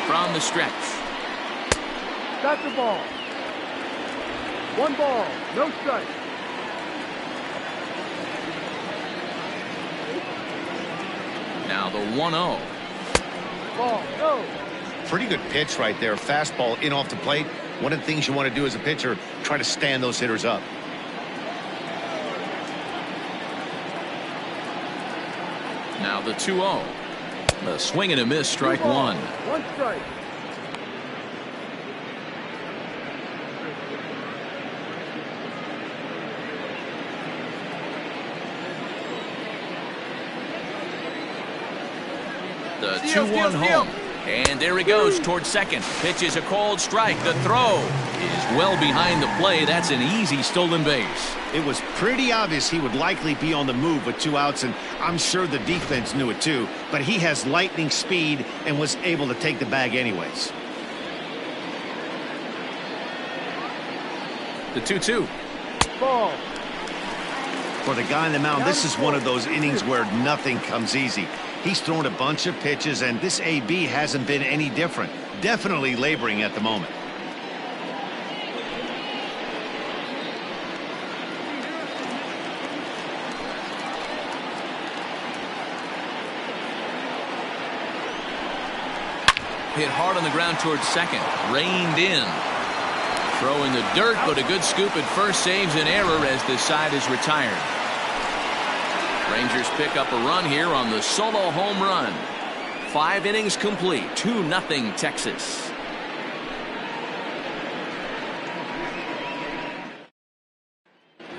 From the stretch. That's the ball. 1 ball, no strike. Now the 1-0. Ball, go. Pretty good pitch right there. Fastball in off the plate. One of the things you want to do as a pitcher, try to stand those hitters up. Now the 2-0. A swing and a miss, strike 1. 1 strike. The 2-1 home. And there he goes towards second. Pitch is a cold strike. The throw is well behind the play. That's an easy stolen base. It was pretty obvious he would likely be on the move with 2 outs, and I'm sure the defense knew it too. But he has lightning speed and was able to take the bag anyways. The 2-2. Ball. For the guy on the mound, this is one of those innings where nothing comes easy. He's thrown a bunch of pitches, and this AB hasn't been any different. Definitely laboring at the moment. Hit hard on the ground towards second. Reined in. Throw in the dirt, but a good scoop at first saves an error as the side is retired. Rangers pick up a run here on the solo home run. 5 innings complete. 2-0 Texas.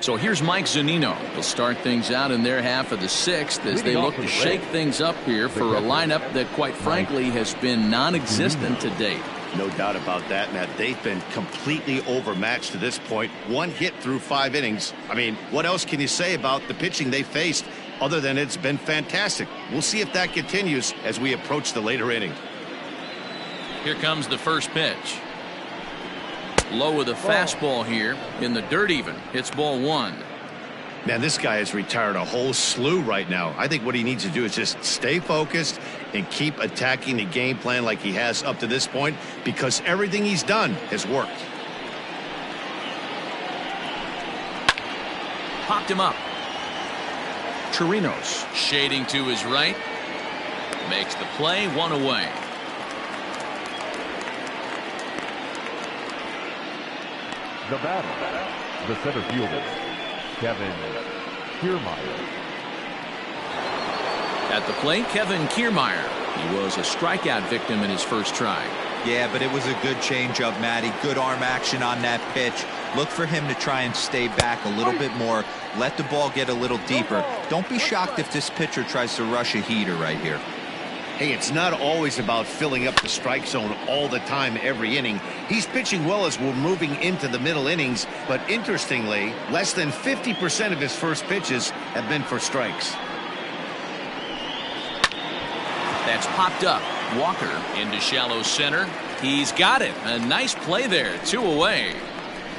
So here's Mike Zunino. He'll start things out in their half of the 6th as they look to shake things up here for a lineup that, quite frankly, has been non-existent to date. No doubt about that, Matt. They've been completely overmatched to this point. 1 hit through 5 innings. I mean, what else can you say about the pitching they faced other than it's been fantastic? We'll see if that continues as we approach the later inning. Here comes the first pitch. Low with a fastball here in the dirt even. Hits ball 1. Man, this guy has retired a whole slew right now. I think what he needs to do is just stay focused and keep attacking the game plan like he has up to this point, because everything he's done has worked. Popped him up. Chirinos shading to his right. Makes the play, 1 away. The batter, the center fielder, Kevin Kiermaier. At the plate, Kevin Kiermaier. He was a strikeout victim in his first try. Yeah, but it was a good changeup, Matty. Good arm action on that pitch. Look for him to try and stay back a little bit more. Let the ball get a little deeper. Don't be shocked if this pitcher tries to rush a heater right here. Hey, it's not always about filling up the strike zone all the time every inning. He's pitching well as we're moving into the middle innings, but interestingly, less than 50% of his first pitches have been for strikes. That's popped up. Walker into shallow center. He's got it. A nice play there. 2 away.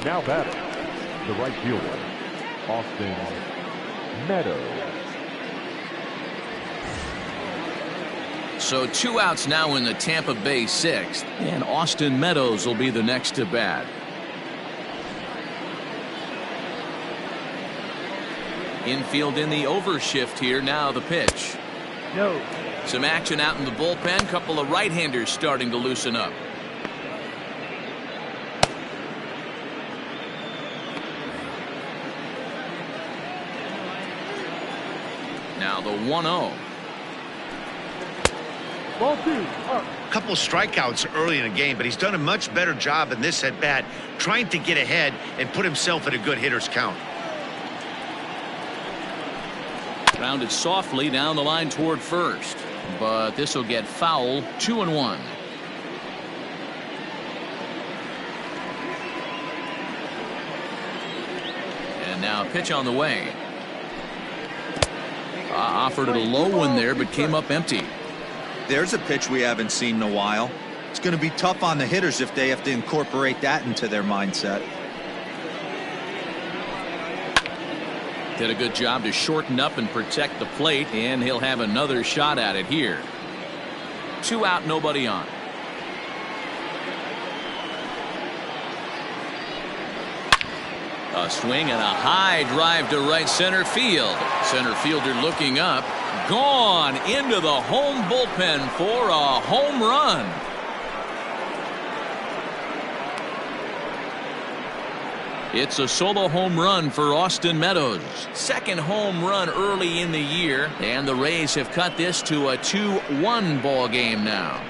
Now batting, the right fielder, Austin Meadows. So 2 outs now in the Tampa Bay 6th, and Austin Meadows will be the next to bat. Infield in the overshift here. Now the pitch. No. Some action out in the bullpen. Couple of right-handers starting to loosen up. Now the 1-0. Ball 2. Up. Couple strikeouts early in the game, but he's done a much better job in this at bat trying to get ahead and put himself in a good hitter's count. Grounded softly down the line toward first, but this will get foul. 2-1. And now a pitch on the way. Offered it a low one there, but came up empty. There's a pitch we haven't seen in a while. It's going to be tough on the hitters if they have to incorporate that into their mindset. Did a good job to shorten up and protect the plate, and he'll have another shot at it here. 2 out, nobody on. A swing and a high drive to right center field. Center fielder looking up. Gone into the home bullpen for a home run. It's a solo home run for Austin Meadows. Second home run early in the year, and the Rays have cut this to a 2-1 ball game now.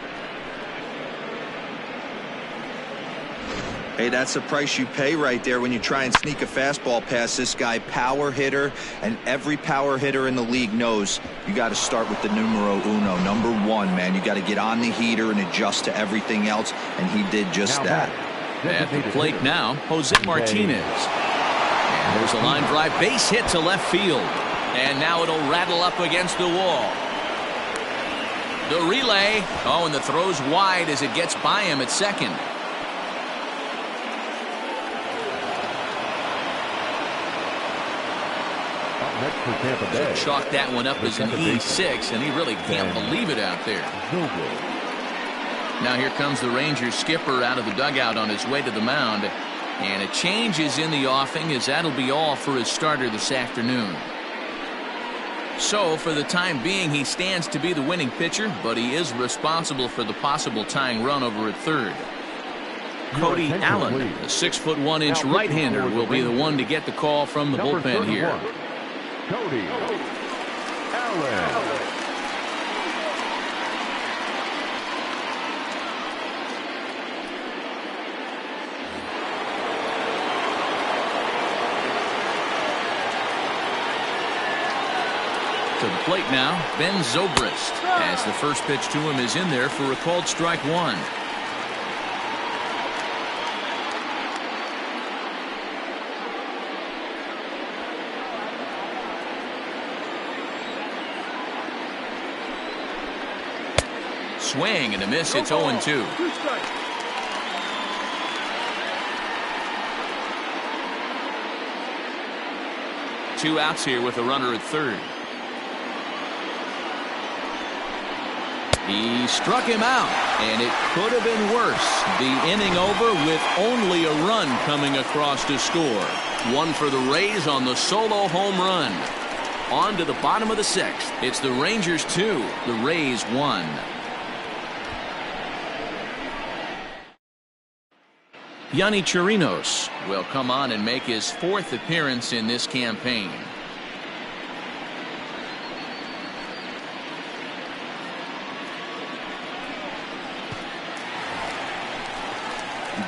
Hey, that's the price you pay right there when you try and sneak a fastball past this guy. Power hitter, and every power hitter in the league knows you got to start with the numero uno, number 1, man. You got to get on the heater and adjust to everything else, and he did just that. At the plate now, Jose Martinez. And there's a line drive, base hit to left field. And now it'll rattle up against the wall. The relay. Oh, and the throw's wide as it gets by him at second. Next for Tampa Bay. So chalk that one up as an E6, and he really can't believe it out there. Now here comes the Rangers skipper out of the dugout on his way to the mound. And a change is in the offing, as that'll be all for his starter this afternoon. So for the time being, he stands to be the winning pitcher, but he is responsible for the possible tying run over at third. Cody Allen, the 6'1" right-hander, will be the one to get the call from the bullpen here. Cody Allen. To the plate now, Ben Zobrist, as the first pitch to him is in there for a called strike 1. Swing and a miss. It's 0-2. 2 outs here with a runner at third. He struck him out, and it could have been worse. The inning over with only a run coming across to score. 1 for the Rays on the solo home run. On to the bottom of the 6th. It's the Rangers 2, the Rays 1. Yonny Chirinos will come on and make his 4th appearance in this campaign.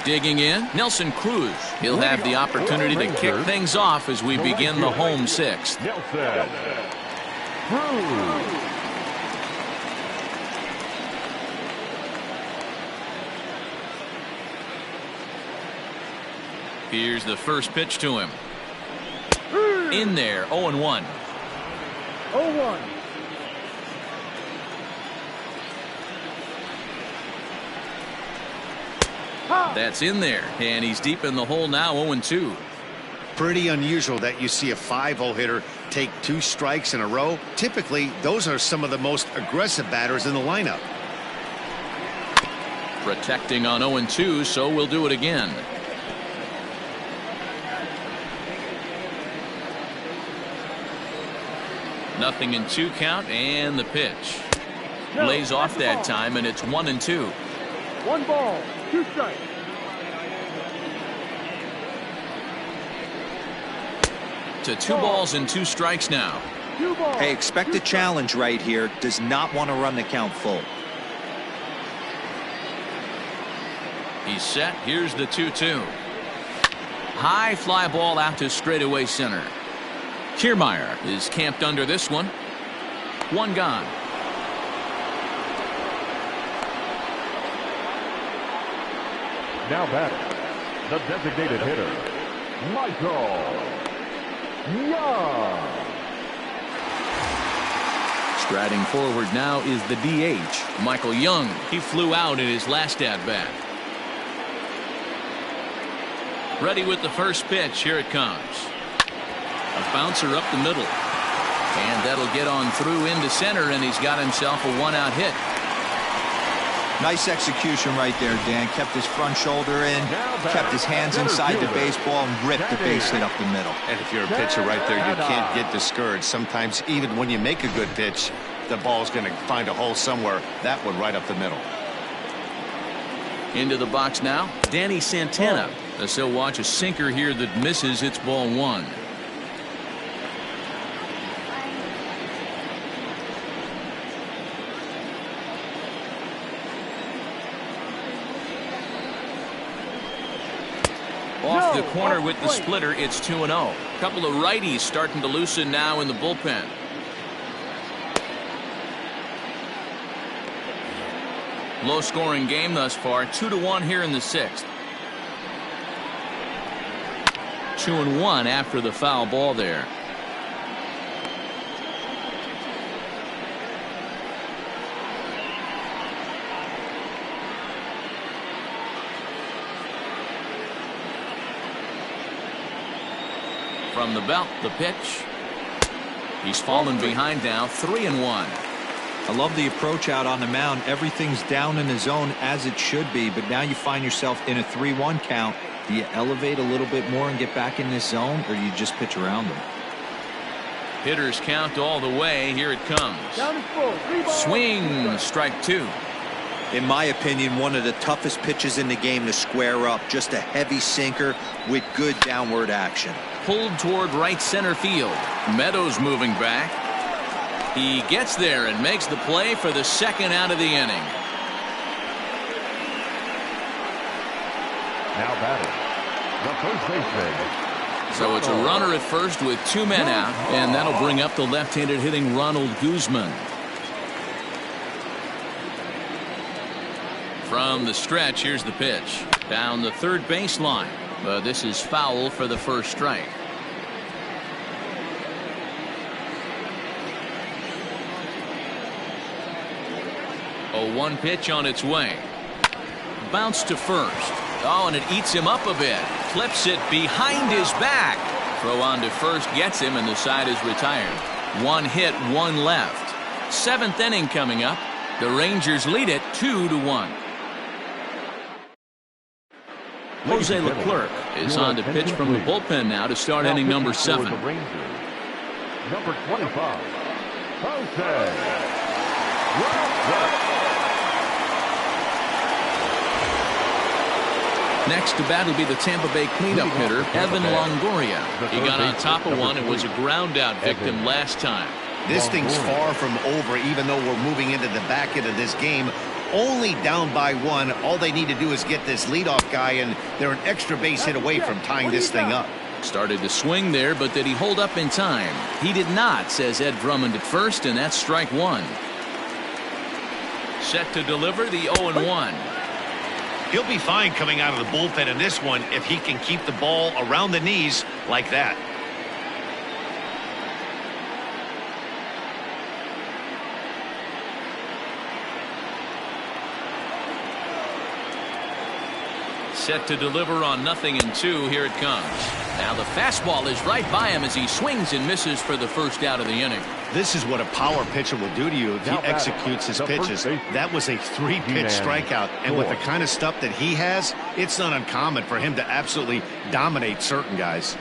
Digging in, Nelson Cruz. He'll have the opportunity to kick things off as we begin the home 6th. Nelson Cruz. Here's the first pitch to him. In there, 0-1. 0-1. That's in there, and he's deep in the hole now. 0-2. Pretty unusual that you see a 5-0 hitter take 2 strikes in a row. Typically, those are some of the most aggressive batters in the lineup. Protecting on 0-2, so we'll do it again. Nothing in 2 count, and the pitch. Lays off that time, and it's 1-2. 1 ball, 2 strikes. To 2 balls and 2 strikes now. 2 balls. Hey, expect a challenge right here. Does not want to run the count full. He's set. Here's the 2-2. High fly ball out to straightaway center. Kiermaier is camped under this one. 1 gone. Now batting, the designated hitter, Michael Young. Striding forward now is the DH, Michael Young. He flew out in his last at-bat. Ready with the first pitch. Here it comes. A bouncer up the middle. And that'll get on through into center, and he's got himself a 1-out hit. Nice execution right there, Dan. Kept his front shoulder in, kept his hands inside the baseball, and ripped the base hit up the middle. And if you're a pitcher right there, you can't get discouraged. Sometimes even when you make a good pitch, the ball's going to find a hole somewhere. That one right up the middle. Into the box now, Danny Santana. As he'll watch a sinker here that misses. It's ball 1. Off the corner with the splitter, it's 2-0. Couple of righties starting to loosen now in the bullpen. Low scoring game thus far, 2-1 here in the 6th. 2-1 after the foul ball there. From the belt, the pitch. He's fallen behind now, 3-1. I love the approach out on the mound. Everything's down in the zone as it should be, but now you find yourself in a 3-1 count. Do you elevate a little bit more and get back in this zone, or do you just pitch around them? Hitters count all the way. Here it comes. Down is full. 3 balls. Swing, strike 2. In my opinion, one of the toughest pitches in the game to square up. Just a heavy sinker with good downward action. Pulled toward right center field. Meadows moving back. He gets there and makes the play for the 2nd out of the inning. Now batting, the first baseman. So it's a runner at first with 2 men out, and that'll bring up the left-handed hitting Ronald Guzman. From the stretch, here's the pitch. Down the third baseline. But this is foul for the first strike. A 1 pitch on its way. Bounce to first. Oh, and it eats him up a bit. Clips it behind his back. Throw on to first gets him, and the side is retired. 1 hit, 1 left. 7th inning coming up. The Rangers lead it 2-1. Jose Leclerc is on to pitch from the bullpen now to start inning number 7. Number 25, Jose. Next to bat will be the Tampa Bay cleanup hitter, Evan Longoria. He got on top of one and was a ground-out victim last time. This thing's far from over, even though we're moving into the back end of this game. Only down by 1. All they need to do is get this leadoff guy, and they're an extra base hit away from tying this thing up. Started to swing there, but did he hold up in time? He did not, says Ed Drummond at first, and that's strike 1. Set to deliver the 0-1. He'll be fine coming out of the bullpen in this one if he can keep the ball around the knees like that. set to deliver on 0-2. Here it comes. Now the fastball is right by him as he swings and misses for the first out of the inning. This is what a power pitcher will do to you if he executes his pitches. That was a 3-pitch strikeout, and with the kind of stuff that he has, it's not uncommon for him to absolutely dominate certain guys.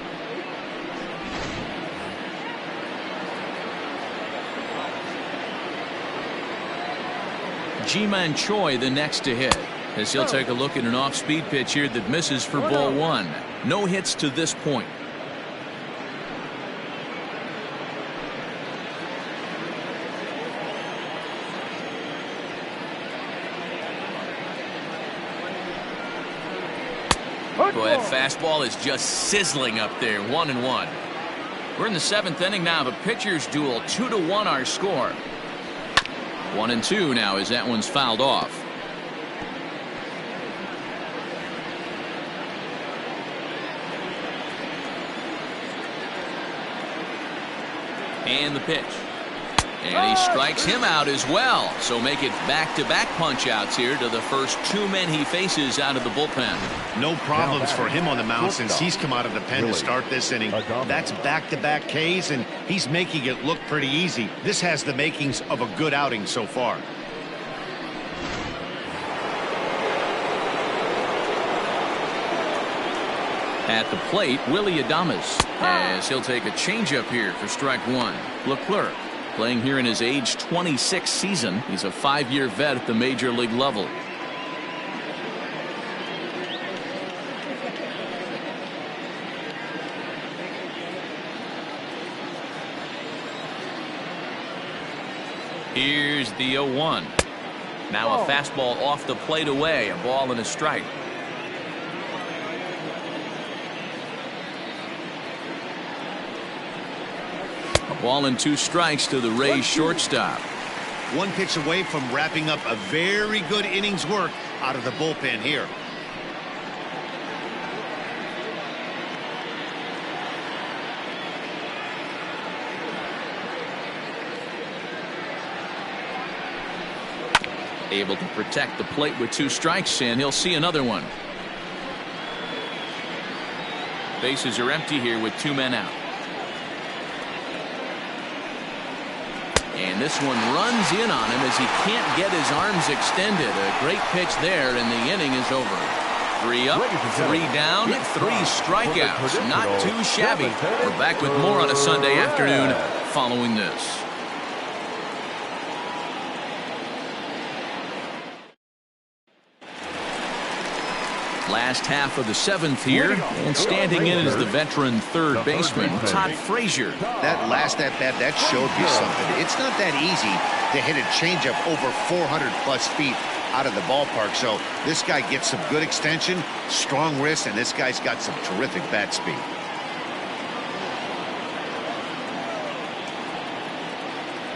Ji-Man Choi the next to hit, as he'll take a look at an off-speed pitch here that misses for ball one. No hits to this point. Boy, that fastball is just sizzling up there. 1-1. We're in the 7th inning now of a pitcher's duel. 2-1 our score. 1-2 now as that one's fouled off. And the pitch. And he strikes him out as well. So make it back-to-back punch-outs here to the first 2 men he faces out of the bullpen. No problems for him on the mound since he's come out of the pen to start this inning. That's back-to-back Ks, and he's making it look pretty easy. This has the makings of a good outing so far. At the plate, Willie Adames, as he'll take a changeup here for strike one. Leclerc, playing here in his age 26 season. He's a 5-year vet at the major league level. Here's the 0-1. Now a fastball off the plate away. A ball and a strike. A ball and 2 strikes to the Rays shortstop. 1 pitch away from wrapping up a very good innings work out of the bullpen here. Able to protect the plate with 2 strikes, and he'll see another one. Bases are empty here with 2 men out. And this one runs in on him as he can't get his arms extended. A great pitch there, and the inning is over. 3 up, 3 down, 3 strikeouts. Not too shabby. We're back with more on a Sunday afternoon following this. Last half of the 7th here, and standing in is the veteran third baseman, Todd Frazier. That last at-bat, that showed you something. It's not that easy to hit a changeup over 400-plus feet out of the ballpark. So this guy gets some good extension, strong wrist, and this guy's got some terrific bat speed.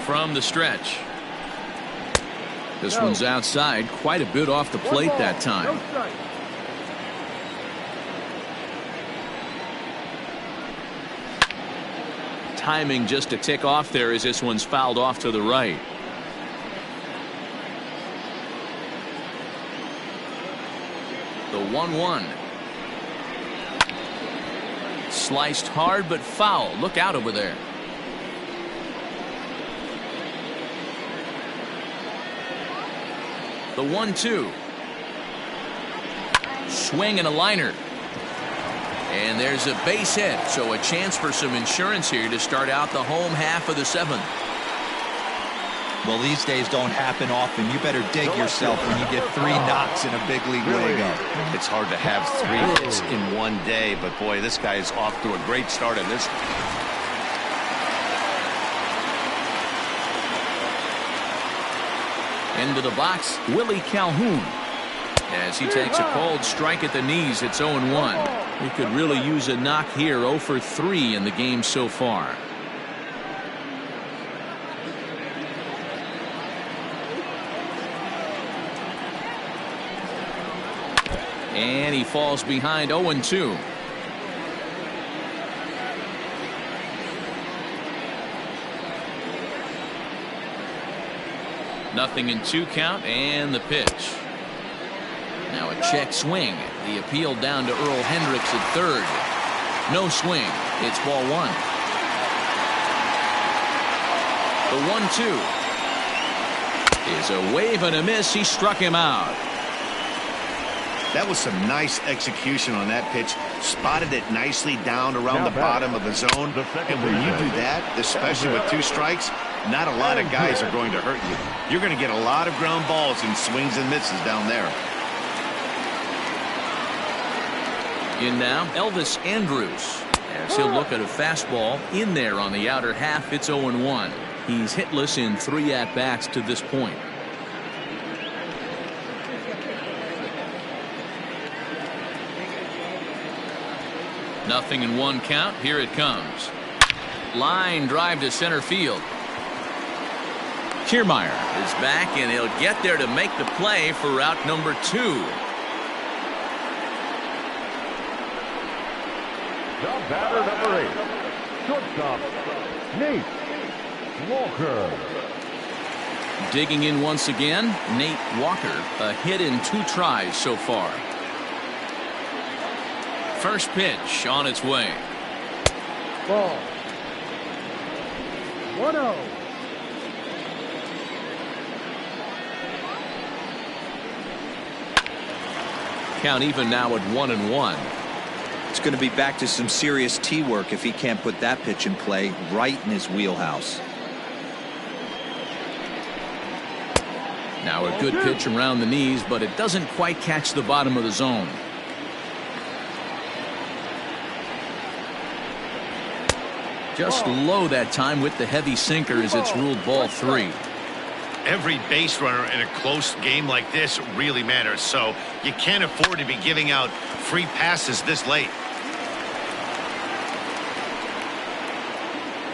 From the stretch. This one's outside, quite a bit off the plate that time. Timing just a tick off there as this one's fouled off to the right. The 1-1. Sliced hard but foul. Look out over there. The 1-2. Swing and a liner. And there's a base hit, so a chance for some insurance here to start out the home half of the 7th. Well, these days don't happen often. You better dig yourself when you get 3 knocks in a big league window. It's hard to have 3 hits in one day, but boy, this guy is off to a great start in this. Into the box, Willie Calhoun. As he takes a cold strike at the knees, it's 0-1. He could really use a knock here. 0 for 3 in the game so far. And he falls behind. 0-2. Nothing in 2 count, and the pitch. Now a check swing. The appeal down to Earl Hendricks at third. No swing. It's ball one. The 1-2 is a wave and a miss. He struck him out. That was some nice execution on that pitch. Spotted it nicely down around the bottom of the zone. And when you do that, especially with 2 strikes, not a lot of guys are going to hurt you. You're going to get a lot of ground balls and swings and misses down there. In now, Elvis Andrus, as he'll look at a fastball in there on the outer half. It's 0-1. He's hitless in 3 at-bats to this point. Nothing in 1 count. Here it comes. Line drive to center field. Kiermaier is back, and he'll get there to make the play for route number 2. The batter, number 8, shortstop, Nate Walker. Digging in once again, Nate Walker. A hit in 2 tries so far. First pitch on its way. Ball. 1-0. Count even now at 1-1. It's going to be back to some serious tee work if he can't put that pitch in play right in his wheelhouse. Now a good pitch around the knees, but it doesn't quite catch the bottom of the zone. Just low that time with the heavy sinker as it's ruled ball 3. Every base runner in a close game like this really matters, so you can't afford to be giving out free passes this late.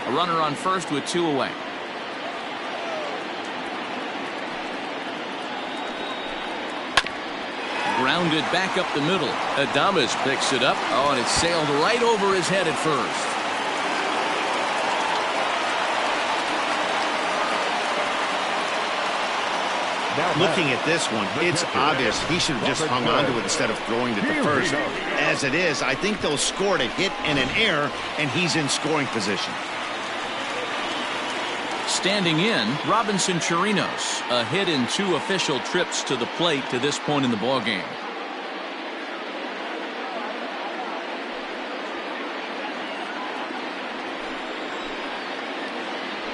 A runner on first with 2 away. Grounded back up the middle. Adames picks it up. Oh, and it sailed right over his head at first. Looking at this one, it's obvious he should have just hung on to it instead of throwing it to first. As it is, I think they'll score a hit and an error, and he's in scoring position. Standing in, Robinson Chirinos. A hit in 2 official trips to the plate to this point in the ballgame.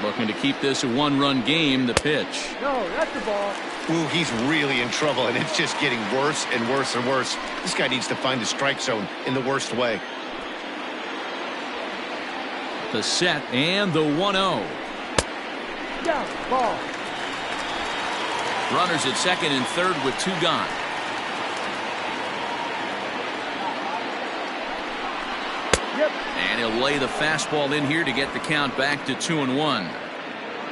Looking to keep this a 1-run game. The pitch. No, that's the ball. Ooh, he's really in trouble, and it's just getting worse and worse and worse. This guy needs to find the strike zone in the worst way. The set and the 1-0. Yeah, ball. Runners at second and third with 2 gone. Yep. And he'll lay the fastball in here to get the count back to 2-1.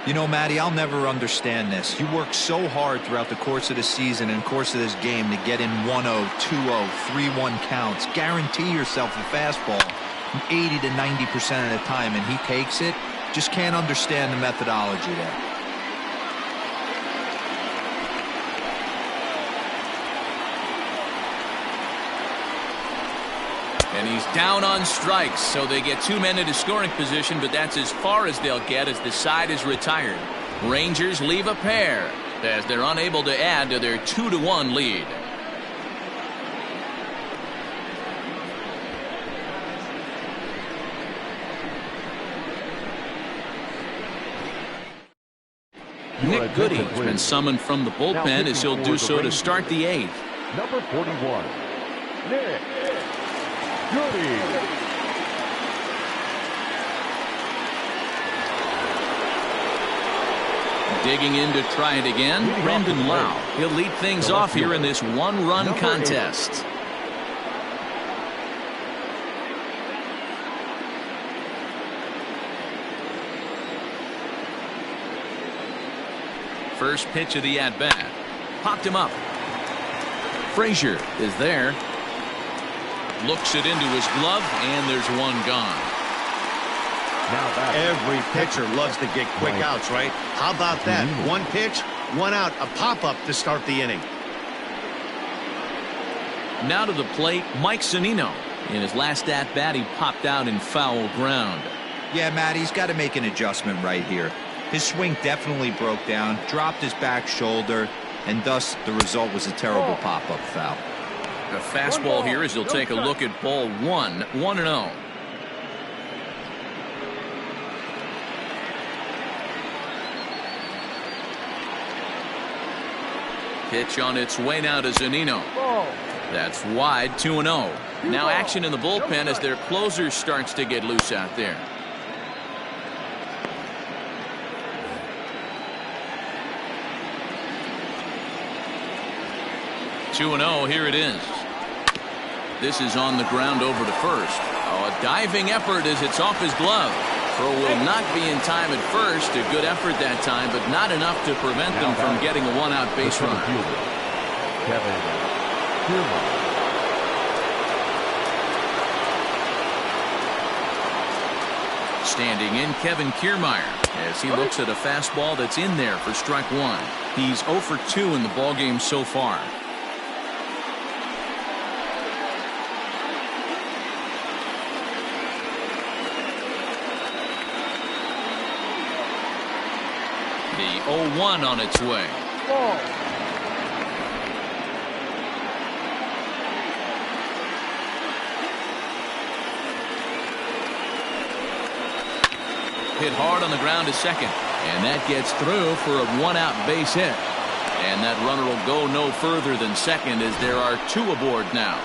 You know, Matty, I'll never understand this. You work so hard throughout the course of the season and course of this game to get in 1-0, 2-0, 3-1 counts. Guarantee yourself a fastball 80 to 90% of the time, and he takes it. Just can't understand the methodology there. And he's down on strikes, so they get 2 men into scoring position, but that's as far as they'll get as the side is retired. Rangers leave a pair as they're unable to add to their 2-1 lead. Nick Goody has been summoned from the bullpen as he'll do so to start the 8th. Number 41, Nick Goody. Digging in to try it again, Brandon Lau. He'll lead things off here in this 1-run contest. First pitch of the at-bat. Popped him up. Frazier is there. Looks it into his glove, and there's 1 gone. Every pitcher loves to get quick outs, right? How about that? 1 pitch, 1 out, a pop-up to start the inning. Now to the plate, Mike Zunino. In his last at-bat, he popped out in foul ground. Yeah, Matt, he's got to make an adjustment right here. His swing definitely broke down, dropped his back shoulder, and thus the result was a terrible pop-up foul. A fastball here as he'll take a look at ball 1, 1-0. Pitch on its way now to Zunino. That's wide, 2-0. Now action in the bullpen as their closer starts to get loose out there. 2-0, here it is. This is on the ground over to first. Oh, a diving effort as it's off his glove. Throw will not be in time at first. A good effort that time, but not enough to prevent them from getting a one-out base runner. Kevin Kiermaier. Standing in, Kevin Kiermaier, as he looks at a fastball that's in there for strike 1. He's 0 for 2 in the ballgame so far. The 0-1 on its way. Hit hard on the ground to second, and that gets through for a one-out base hit. And that runner will go no further than second as there are 2 aboard now.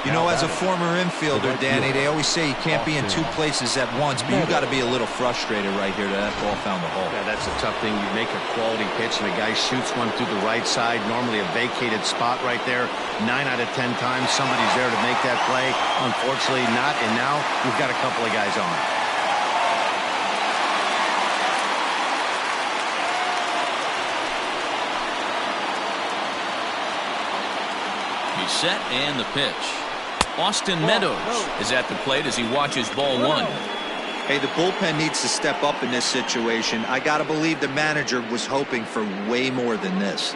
You know, as a former infielder, Danny, they always say you can't be in 2 places at once, but you got to be a little frustrated right here that ball found the hole. Yeah, that's a tough thing. You make a quality pitch and a guy shoots one through the right side, normally a vacated spot right there. 9 out of 10 times somebody's there to make that play. Unfortunately not, and now we've got a couple of guys on. He's set and the pitch. Austin Meadows is at the plate as he watches ball 1. Hey, the bullpen needs to step up in this situation. I got to believe the manager was hoping for way more than this.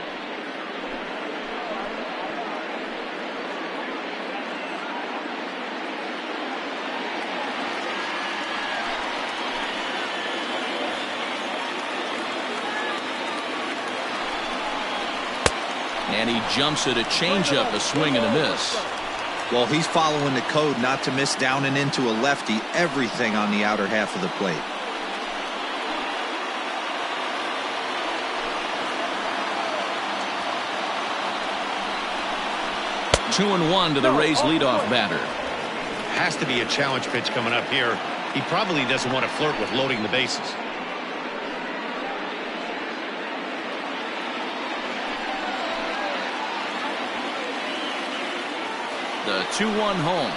And he jumps at a changeup, a swing and a miss. Well, he's following the code not to miss down and into a lefty, everything on the outer half of the plate. Two and one to the Rays leadoff batter. Has to be a challenge pitch coming up here. He probably doesn't want to flirt with loading the bases. The 2-1 home.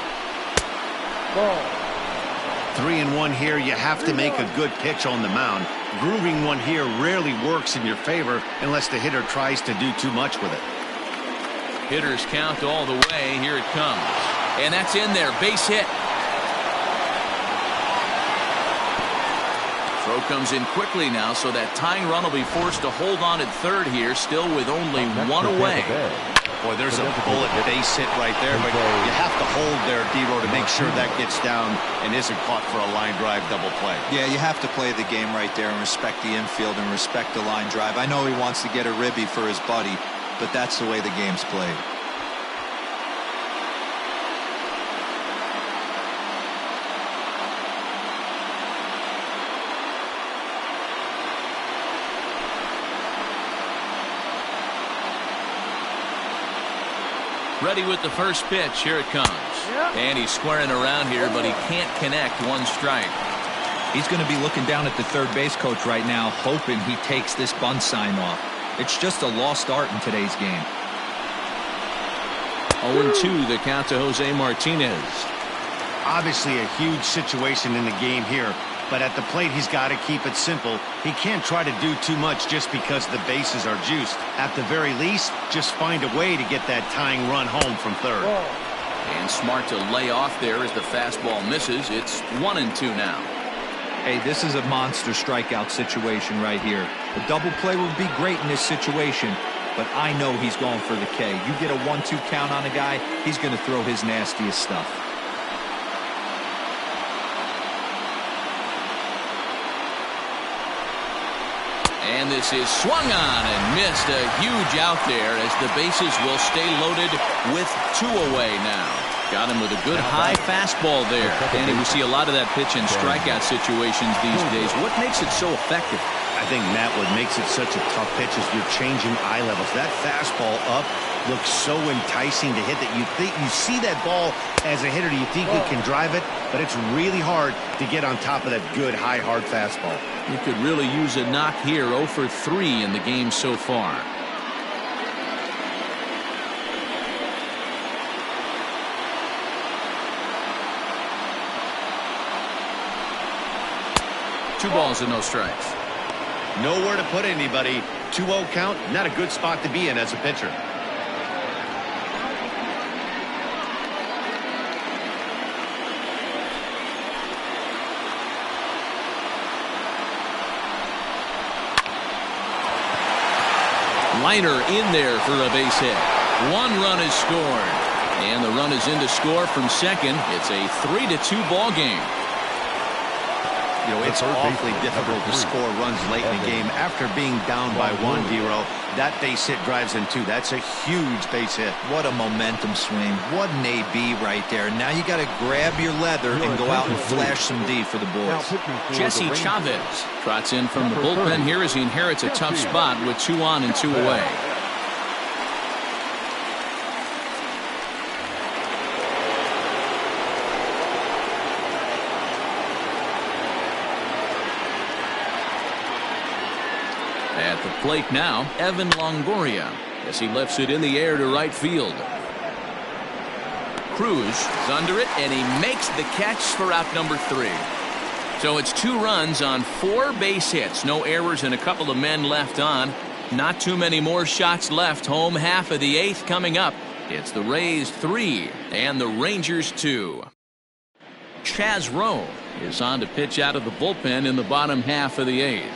3-1 here. You have to make a good pitch on the mound. Grooving one here rarely works in your favor unless the hitter tries to do too much with it. Hitters count all the way. Here it comes. And that's in there. Base hit. Throw comes in quickly now, so that tying run will be forced to hold on at third here, still with only 1 away. Boy, there's a bullet base hit right there, but you have to hold there, D-Row, to make sure that gets down and isn't caught for a line drive double play. Yeah, you have to play the game right there and respect the infield and respect the line drive. I know he wants to get a ribby for his buddy, but that's the way the game's played. Ready with the first pitch. Here it comes. And he's squaring around here, but he can't connect. 1 strike. He's going to be looking down at the third base coach right now, hoping he takes this bunt sign off. It's just a lost art in today's game. 0-2 the count to Jose Martinez. Obviously a huge situation in the game here, but at the plate he's got to keep it simple. He can't try to do too much just because the bases are juiced. At the very least, just find a way to get that tying run home from third. And smart to lay off there as the fastball misses. It's 1-2 now. Hey, this is a monster strikeout situation right here. A double play would be great in this situation, but I know he's going for the K. You get a 1-2 count on a guy, he's going to throw his nastiest stuff. And this is swung on and missed. A huge out there as the bases will stay loaded with 2 away now. Got him with a good high fastball there. Danny, we see a lot of that pitch in strikeout situations these days. What makes it so effective? I think, Matt, what makes it such a tough pitch is you're changing eye levels. That fastball up looks so enticing to hit that you think you see that ball as a hitter. You think you can drive it, but it's really hard to get on top of that good high hard fastball. You could really use a knock here. 0 for 3 in the game so far. Two balls and no strikes. Nowhere to put anybody. 2-0 count, not a good spot to be in as a pitcher. Liner in there for a base hit. 1 run is scored. And the run is in to score from second. It's a 3-2 ball game. You know, it's awfully difficult to score runs late in the game after being down by 1, D-Row. That base hit drives in 2. That's a huge base hit. What a momentum swing. What an AB right there. Now you got to grab your leather and go out and flash some D for the boys. Jesse Chavez trots in from the bullpen here as he inherits a tough spot with 2 on and 2 away. At the plate now, Evan Longoria as he lifts it in the air to right field. Cruz is under it, and he makes the catch for out number 3. So it's 2 runs on 4 base hits. No errors and a couple of men left on. Not too many more shots left. Home half of the 8th coming up. It's the Rays 3 and the Rangers 2. Chaz Rowe is on to pitch out of the bullpen in the bottom half of the 8th.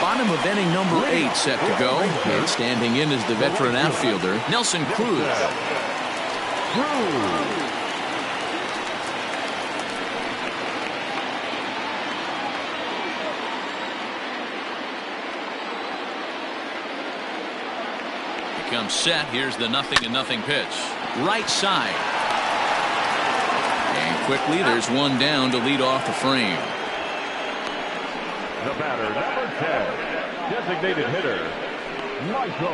Bottom of inning number 8 set to go. And standing in is the veteran outfielder, Nelson Cruz. He comes set. Here's the 0-0 pitch. Right side. And quickly there's one down to lead off the frame. The batter, number 10, designated hitter, Michael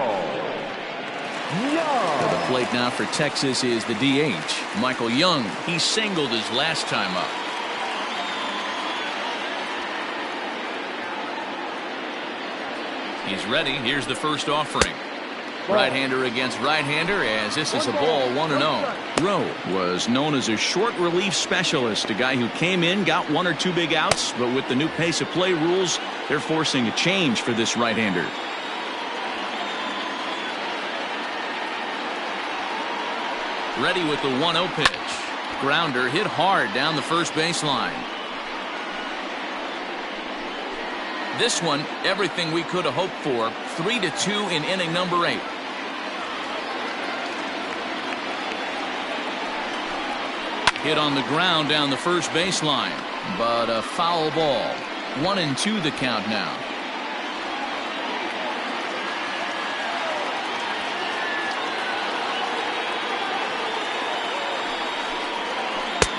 Young. To the plate now for Texas is the DH, Michael Young. He singled his last time up. He's ready. Here's the first offering. Right-hander against right-hander as this is a ball 1-0. Rowe was known as a short relief specialist, a guy who came in, got 1 or 2 big outs, but with the new pace of play rules, they're forcing a change for this right-hander. Ready with the 1-0 pitch. Grounder hit hard down the first baseline. This one, everything we could have hoped for. 3-2 in inning number 8. Hit on the ground down the first baseline, but a foul ball. 1-2 the count now.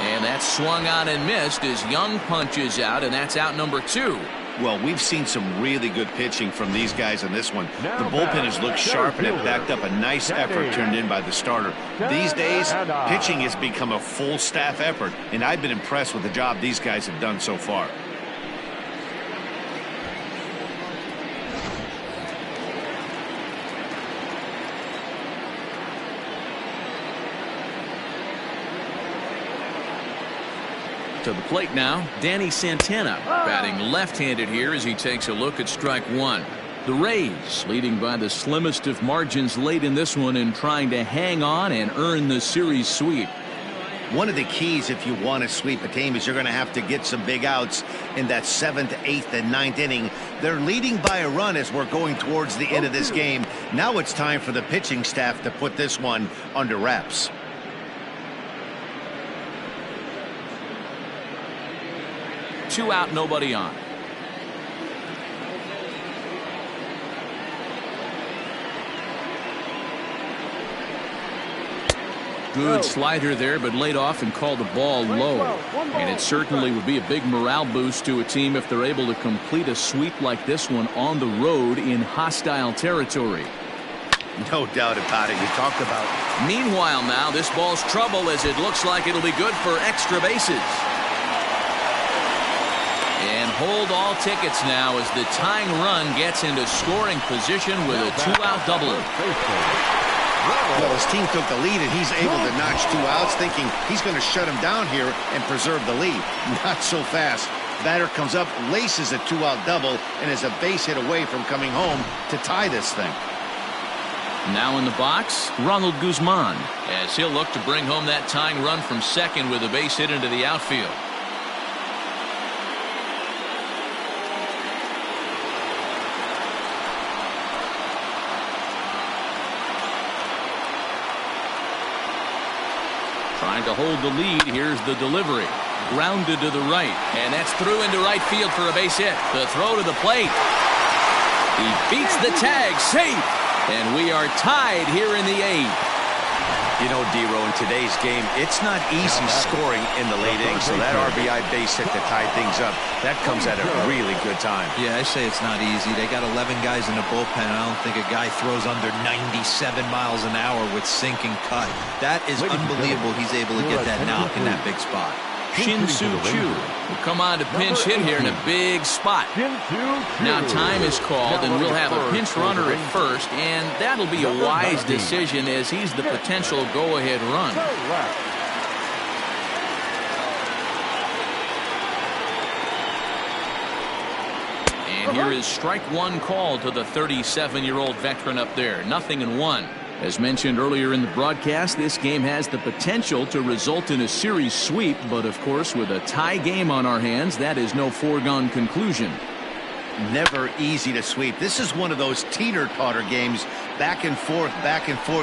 And that's swung on and missed as Young punches out, and that's out number 2. Well, we've seen some really good pitching from these guys in this one. The bullpen has looked sharp and it backed up a nice effort turned in by the starter. These days, pitching has become a full staff effort, and I've been impressed with the job these guys have done so far. To the plate now, Danny Santana batting left-handed here as he takes a look at strike 1. The Rays leading by the slimmest of margins late in this one and trying to hang on and earn the series sweep. One of the keys if you want to sweep a team is you're going to have to get some big outs in that 7th, 8th, and 9th inning. They're leading by a run as we're going towards the end of this game. Now it's time for the pitching staff to put this one under wraps. Two out, nobody on. Good slider there, but laid off and called the ball low. And it certainly would be a big morale boost to a team if they're able to complete a sweep like this one on the road in hostile territory. No doubt about it. You talked about. Meanwhile now, this ball's trouble as it looks like it'll be good for extra bases. And hold all tickets now as the tying run gets into scoring position with a 2-out double. Well, his team took the lead, and he's able to notch 2 outs, thinking he's going to shut him down here and preserve the lead. Not so fast. Batter comes up, laces a 2-out double, and is a base hit away from coming home to tie this thing. Now in the box, Ronald Guzman, as he'll look to bring home that tying run from second with a base hit into the outfield. Trying to hold the lead. Here's the delivery. Grounded to the right. And that's through into right field for a base hit. The throw to the plate. He beats the tag. Safe. And we are tied here in the 8th. You know, D-Row, in today's game, it's not easy scoring in the late innings. So that RBI base hit to tie things up, that comes at a really good time. Yeah, I say it's not easy. They got 11 guys in the bullpen. I don't think a guy throws under 97 miles an hour with sink and cut. That is unbelievable. He's able to get that knock in that big spot. Shin-Soo Choo will come on to pinch hit here in a big spot. Now time is called, and we'll have a pinch runner at first, and that'll be a wise decision as he's the potential go-ahead run. And here is strike one called to the 37-year-old veteran up there. 0-1. As mentioned earlier in the broadcast, this game has the potential to result in a series sweep, but of course with a tie game on our hands, that is no foregone conclusion. Never easy to sweep. This is one of those teeter-totter games, back and forth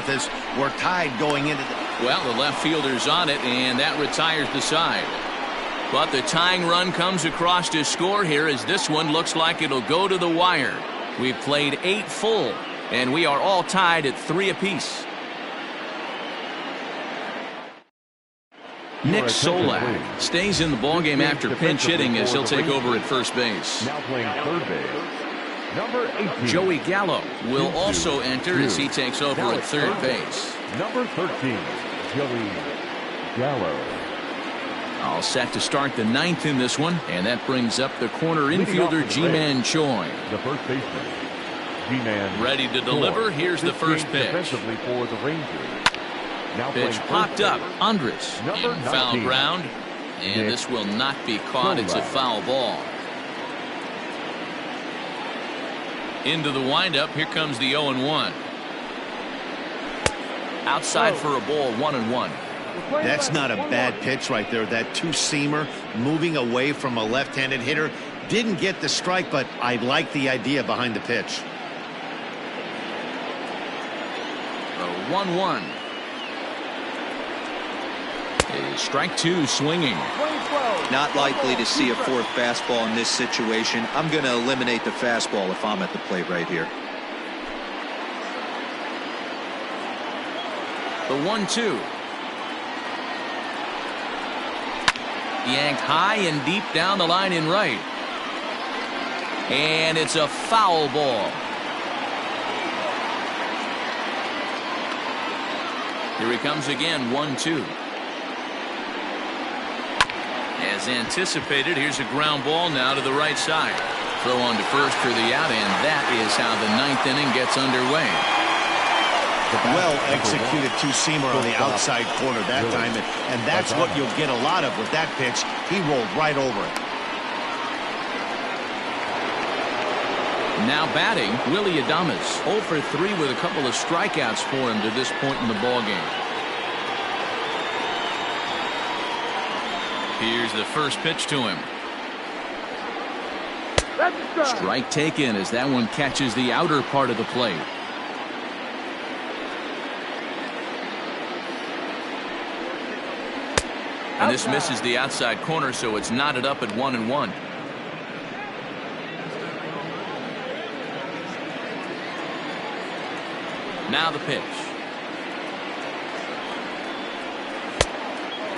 as we're tied going into the... Well, the left fielder's on it, and that retires the side. But the tying run comes across to score here as this one looks like it'll go to the wire. We've played 8 full. And we are all tied at 3 apiece. Nick Solak stays in the ballgame after pinch hitting as he'll take over at first base. Now playing third base, number 18. Joey Gallo will also enter as he takes over at third base. Number 13, Joey Gallo. All set to start the 9th in this one, and that brings up the corner infielder Ji-Man Choi. The first baseman. Ready to deliver. Here's the first pitch. Defensively for the Rangers. Now pitch popped up. Andres in foul ground. And this will not be caught. It's a foul ball. Into the windup. Here comes the 0-1. Outside for a ball. 1-1. That's not a bad pitch right there. That two-seamer moving away from a left-handed hitter. Didn't get the strike, but I like the idea behind the pitch. 1-1. Strike 2 swinging. Not likely to see a fourth fastball in this situation. I'm going to eliminate the fastball if I'm at the plate right here. The 1-2. Yanked high and deep down the line in right. And it's a foul ball. Here he comes again, 1-2. As anticipated, here's a ground ball now to the right side. Throw on to first for the out, and that is how the 9th inning gets underway. Well-executed two-seamer on the outside corner that time, and that's what you'll get a lot of with that pitch. He rolled right over it. Now batting, Willie Adames, 0 for 3 with a couple of strikeouts for him to this point in the ballgame. Here's the first pitch to him. That's a strike. Strike taken as that one catches the outer part of the plate. And this misses the outside corner, so it's knotted up at 1-1. Now the pitch.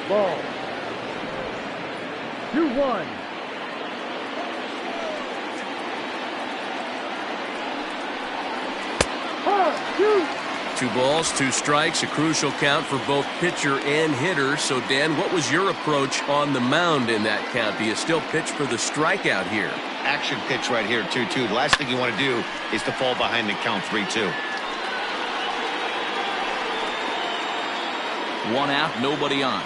Ball. 2-1. Shoot. 2 balls, 2 strikes, a crucial count for both pitcher and hitter. So, Dan, what was your approach on the mound in that count? Do you still pitch for the strikeout here? Action pitch right here, 2-2. The last thing you want to do is to fall behind the count 3-2. 1 out, nobody on.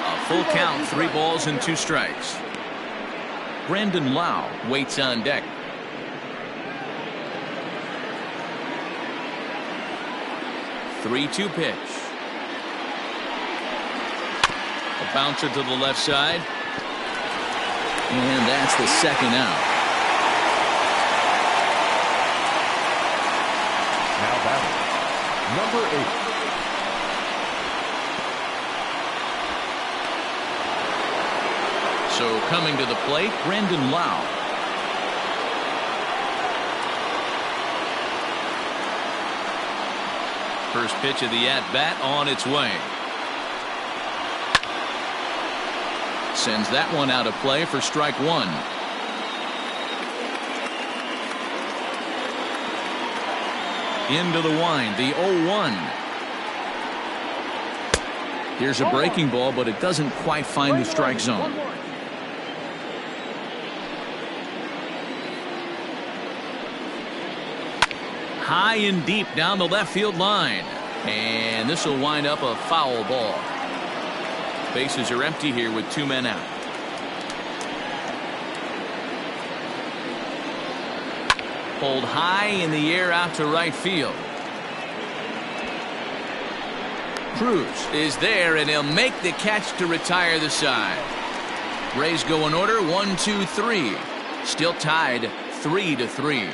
A full count, 3 balls and 2 strikes. Brandon Lau waits on deck. The 3-2 pitch. A bouncer to the left side. And that's the second out. Now batting, number 8. So coming to the plate, Brandon Lau. First pitch of the at-bat on its way. Sends that one out of play for strike 1. Into the wind, the 0-1. Here's a breaking ball, but it doesn't quite find the strike zone. High and deep down the left field line. And this will wind up a foul ball. Bases are empty here with 2 men out. Pulled high in the air out to right field. Cruz is there, and he'll make the catch to retire the side. Rays go in order 1, 2, 3. Still tied 3-3.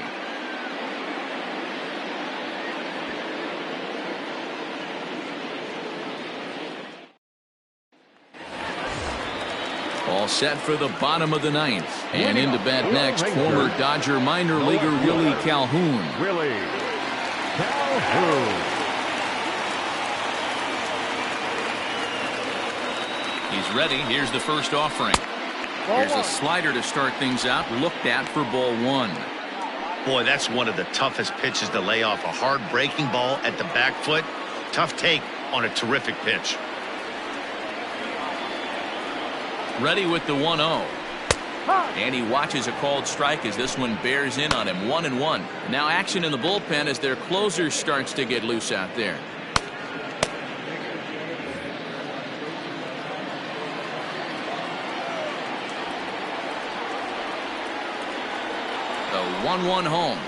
All set for the bottom of the 9th. And into bat next, former Dodger minor leaguer Willie Calhoun. Willie Calhoun. He's ready. Here's the first offering. Here's a slider to start things out. Looked at for ball 1. Boy, that's one of the toughest pitches to lay off. A hard breaking ball at the back foot. Tough take on a terrific pitch. Ready with the 1-0. And he watches a called strike as this one bears in on him. 1-1. Now action in the bullpen as their closer starts to get loose out there. The 1-1 home.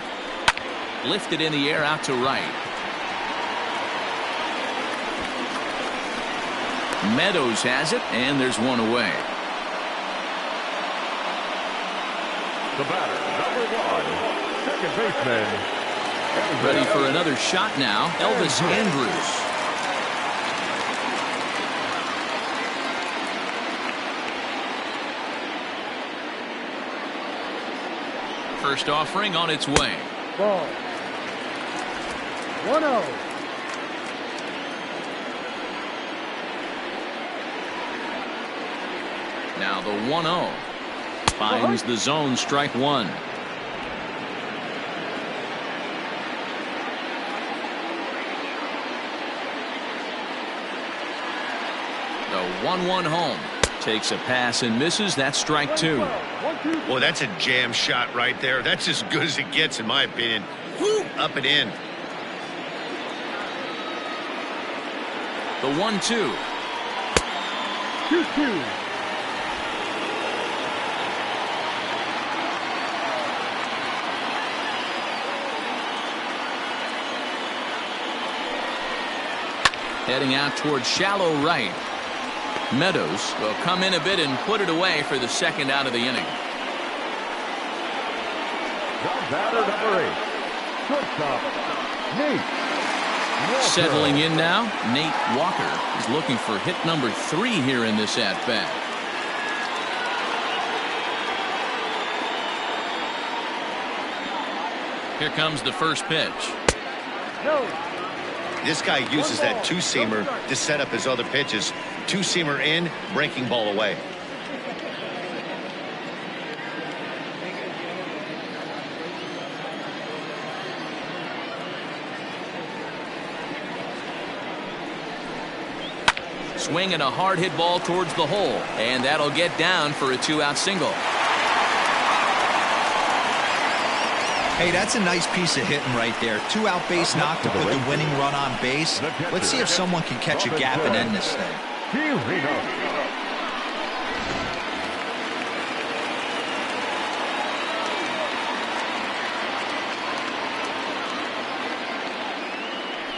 Lifted in the air out to right. Meadows has it, and there's one away. The batter, number 1, second baseman. Ready for another shot now, Elvis Andrus. First offering on its way. Ball. 1-0. Now the 1-0. Finds the zone, strike 1. The 1-1 home. Takes a pass and misses. That's strike 2. Well, that's a jam shot right there. That's as good as it gets, in my opinion. Woo! Up and in. The 1-2. 2-2. Heading out towards shallow right. Meadows will come in a bit and put it away for the second out of the inning. The batter, number 8. Shortstop, Nate Walker. Settling in now, Nate Walker is looking for hit number 3 here in this at-bat. Here comes the first pitch. This guy uses that two-seamer to set up his other pitches. Two-seamer in, breaking ball away. Swinging a hard hit ball towards the hole, and that'll get down for a 2-out single. Hey, that's a nice piece of hitting right there. 2-out base knock to put the winning run on base. Let's see if someone can catch a gap and end this thing.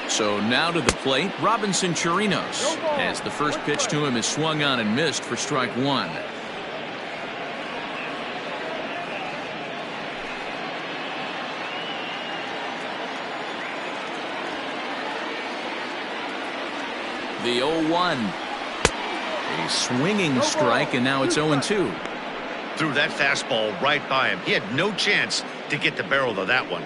So now to the plate, Robinson Chirinos, as the first pitch to him is swung on and missed for strike 1. The 0-1. A swinging strike, and now it's 0-2. Threw that fastball right by him. He had no chance to get the barrel of that one.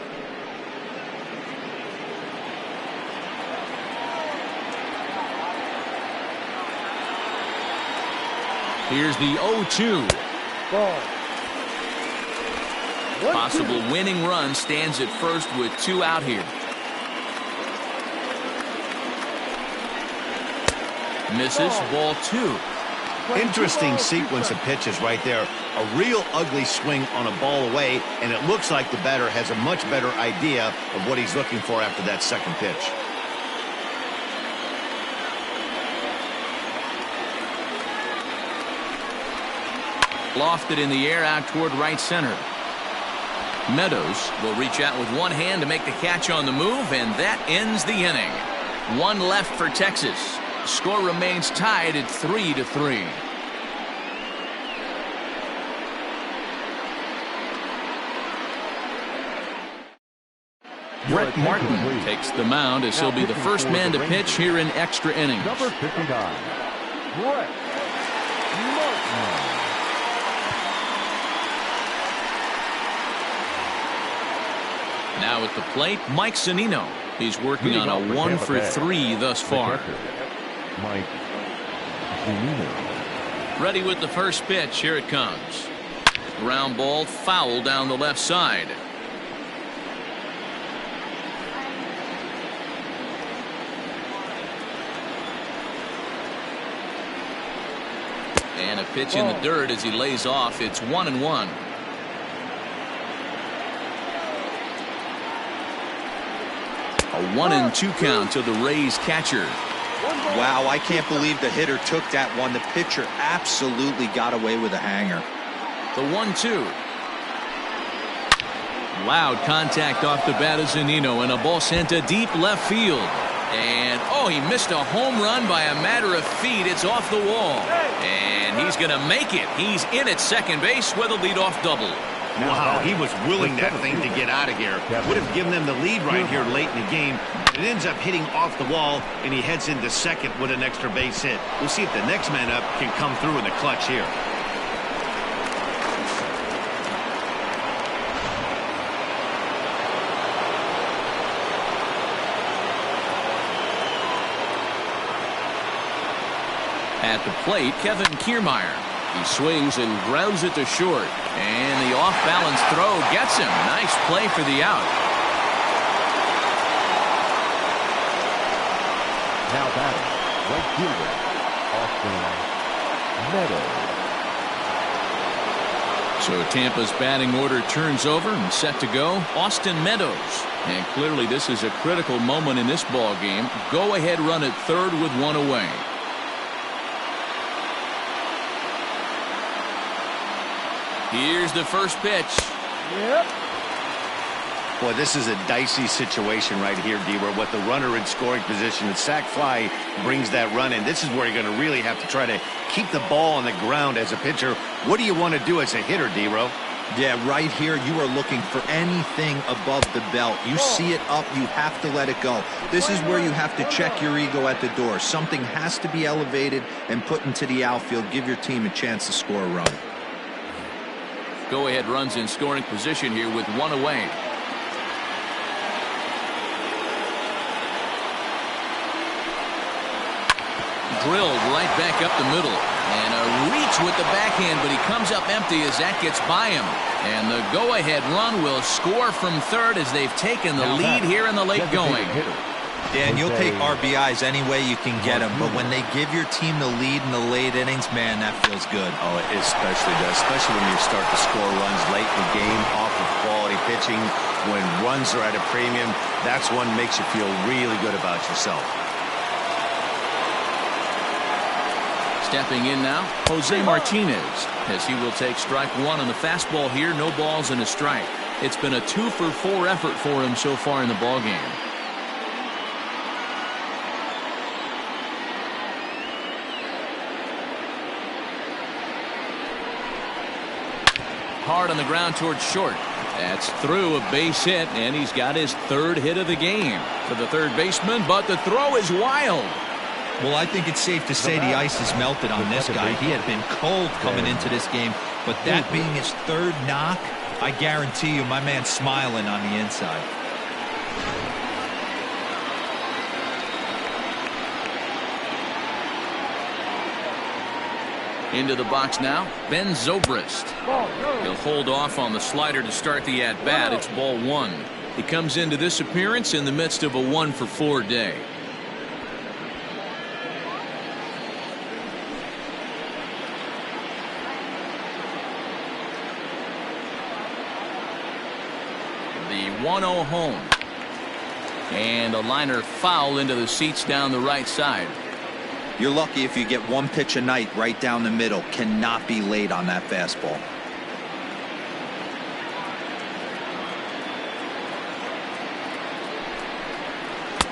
Here's the 0-2. Possible winning run stands at first with 2 out here. Misses, ball 2. Interesting sequence of pitches right there. A real ugly swing on a ball away, and it looks like the batter has a much better idea of what he's looking for after that second pitch. Lofted in the air out toward right center. Meadows will reach out with one hand to make the catch on the move, and that ends the inning. 1 left for Texas. Score remains tied at 3-3. Brett Martin takes the mound as he'll be the first man to pitch here in extra innings. Number 59, Brett Martin. Now at the plate, Mike Zunino. He's working on a 1 for 3 thus far. Mike Zunino. Ready with the first pitch. Here it comes. Ground ball foul down the left side. And a pitch in the dirt as he lays off. It's 1-1. A 1-2 count to the Rays catcher. Wow, I can't believe the hitter took that one. The pitcher absolutely got away with a hanger. The 1-2. Loud contact off the bat of Zunino, and a ball sent to deep left field. And, oh, he missed a home run by a matter of feet. It's off the wall. And he's going to make it. He's in at second base with a leadoff double. Wow, he was willing that thing to get out of here. Would have given them the lead right here late in the game. It ends up hitting off the wall, and he heads into second with an extra base hit. We'll see if the next man up can come through in the clutch here. At the plate, Kevin Kiermaier. He swings and grounds it to short. And the off-balance throw gets him. Nice play for the out. Now batting, right fielder, Austin Meadows. So Tampa's batting order turns over and set to go. Austin Meadows. And clearly this is a critical moment in this ball game. Go ahead run at third with 1 away. Here's the first pitch. Boy, this is a dicey situation right here, D, where what the runner in scoring position, the sac fly brings that run in. This is where you're going to really have to try to keep the ball on the ground as a pitcher. What do you want to do as a hitter, D-Ro? Yeah, right here, you are looking for anything above the belt. You see it up, you have to let it go. This is where you have to check your ego at the door. Something has to be elevated and put into the outfield. Give your team a chance to score a run. Go-ahead runs in scoring position here with one away. Drilled right back up the middle. And a reach with the backhand, but he comes up empty as that gets by him. And the go-ahead run will score from third as they've taken the lead here in the late going. Dan, you'll take RBIs any way you can get them, but when they give your team the lead in the late innings, man, that feels good. Oh, it especially does, especially when you start to score runs late in the game off of quality pitching. When runs are at a premium, that's one makes you feel really good about yourself. Stepping in now, Jose Martinez, as he will take strike one on the fastball here. No balls and a strike. It's been a 2-for-4 effort for him so far in the ballgame. Hard on the ground towards short. That's through, a base hit, and he's got his third hit of the game for the third baseman, but the throw is wild. Well, I think it's safe to say the ice has melted on this guy. He had been cold coming into this game, but that being his third knock, I guarantee you my man's smiling on the inside. Into the box now, Ben Zobrist. He'll hold off on the slider to start the at-bat. It's ball one. He comes into this appearance in the midst of a 1-for-4 day. The 1-0 home. And a liner foul into the seats down the right side. You're lucky if you get one pitch a night right down the middle. Cannot be late on that fastball.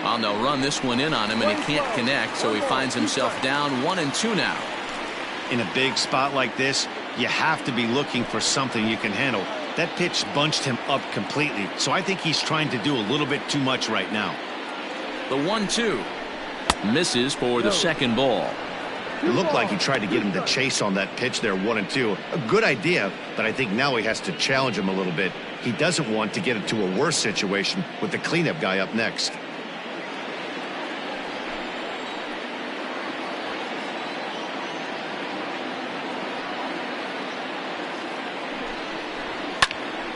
Well, they'll run this one in on him, and he can't connect, so he finds himself down 1-2 now. In a big spot like this, you have to be looking for something you can handle. That pitch bunched him up completely, so I think he's trying to do a little bit too much right now. The 1-2 misses for the second ball. It looked like he tried to get him to chase on that pitch there, 1-2. A good idea, but I think now he has to challenge him a little bit. He doesn't want to get into a worse situation with the cleanup guy up next.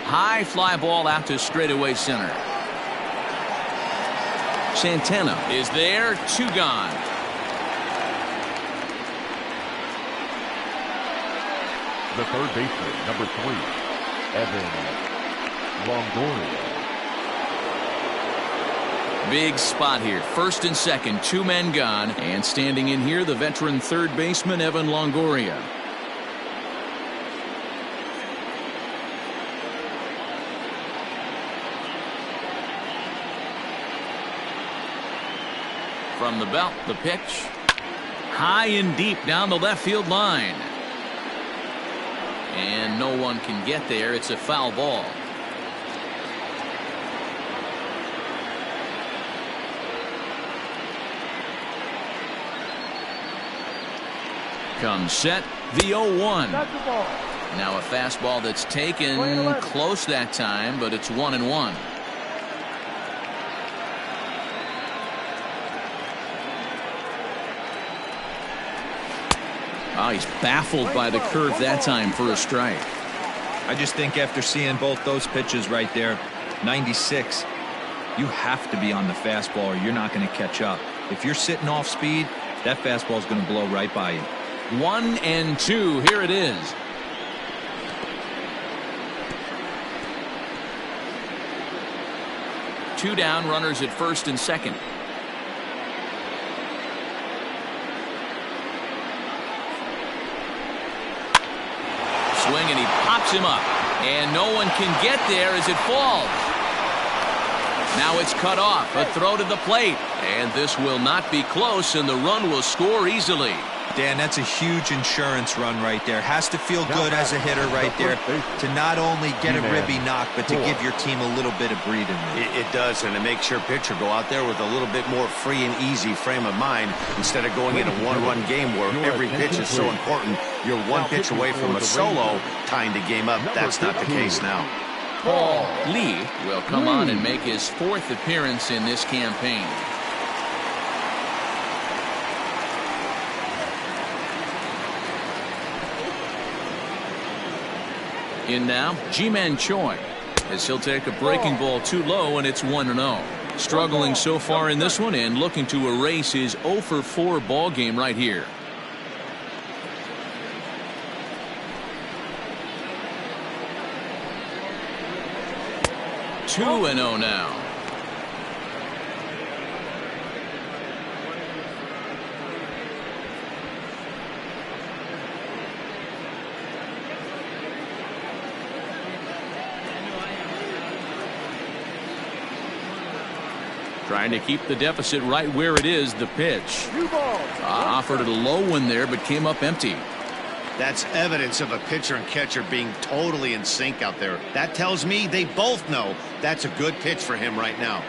High fly ball out to straightaway center. Santana is there, 2 gone. The third baseman, number 3, Evan Longoria. Big spot here. First and second, 2 men gone. And standing in here, the veteran third baseman, Evan Longoria. From the belt, the pitch. High and deep down the left field line. And no one can get there. It's a foul ball. Comes set, the 0-1. Now a fastball that's taken close that time, but it's 1-1. Oh, he's baffled by the curve that time for a strike. I just think after seeing both those pitches right there, 96, you have to be on the fastball or you're not going to catch up. If you're sitting off speed, that fastball is going to blow right by you. 1-2. Here it is. Two down, runners at first and second. Swing, and he pops him up, and no one can get there as it falls. Now it's cut off. A throw to the plate. And this will not be close, and the run will score easily. Dan, that's a huge insurance run right there. Has to feel good as a hitter right there to not only get a ribby knock, but to give your team a little bit of breathing room. It does, and it makes your pitcher go out there with a little bit more free and easy frame of mind instead of going in a one-run game where every pitch is so important. You're one pitch away from a solo tying the game up. That's not the case now. Paul Lee will come on and make his 4th appearance in this campaign. In now, Ji-Man Choi, as he'll take a breaking ball too low, and it's 1-0. Struggling so far in this one and looking to erase his 0-for-4 ball game right here. Two 2-0 now. Trying to keep the deficit right where it is. The pitch. Offered it a low one there, but came up empty. That's evidence of a pitcher and catcher being totally in sync out there. That tells me they both know that's a good pitch for him right now.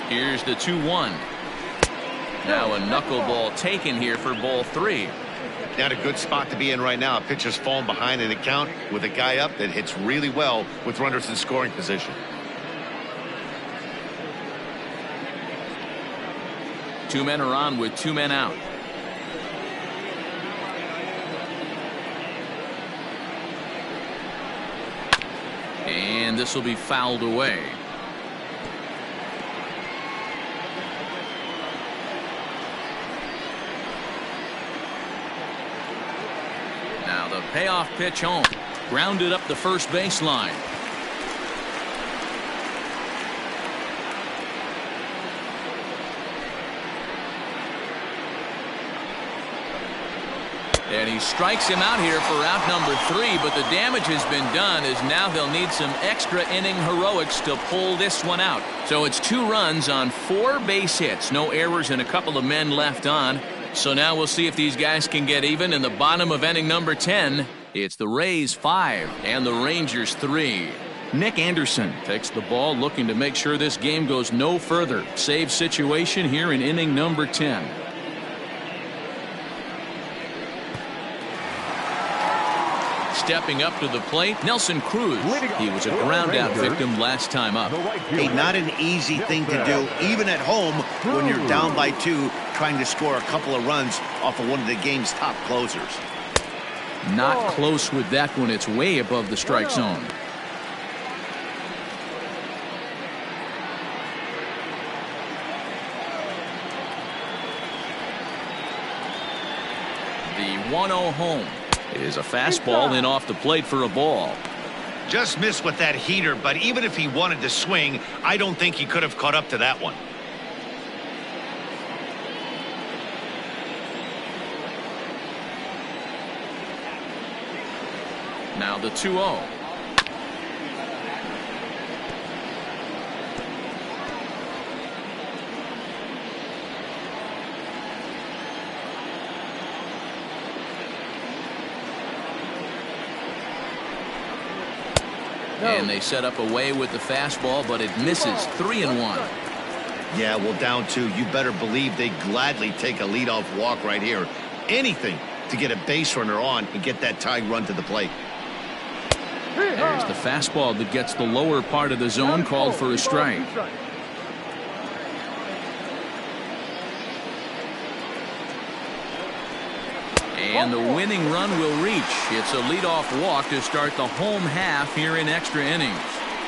Here's the 2-1. Now a knuckleball taken here for ball 3. Not a good spot to be in right now. A pitcher's falling behind in the count with a guy up that hits really well with runners in scoring position. Two men are on with 2 men out. And this will be fouled away. Now the payoff pitch home. Grounded up the first baseline. And he strikes him out here for out number 3, but the damage has been done as now they'll need some extra inning heroics to pull this one out. So it's 2 runs on 4 base hits, no errors and a couple of men left on. So now we'll see if these guys can get even in the bottom of inning number 10. It's the Rays 5 and the Rangers 3. Nick Anderson takes the ball, looking to make sure this game goes no further. Save situation here in inning number 10. Stepping up to the plate, Nelson Cruz. He was a ground-out victim last time up. Hey, not an easy thing to do, even at home when you're down by 2, trying to score a couple of runs off of one of the game's top closers. Not close with that one. It's way above the strike zone. The 1-0 home is a fastball in off the plate for a ball. Just missed with that heater, but even if he wanted to swing, I don't think he could have caught up to that one. Now the 2-0. And they set up away with the fastball, but it misses. 3-1. Yeah, well, down 2. You better believe they gladly take a leadoff walk right here. Anything to get a base runner on and get that tying run to the plate. There's the fastball that gets the lower part of the zone, called for a strike. And the winning run will reach. It's a leadoff walk to start the home half here in extra innings.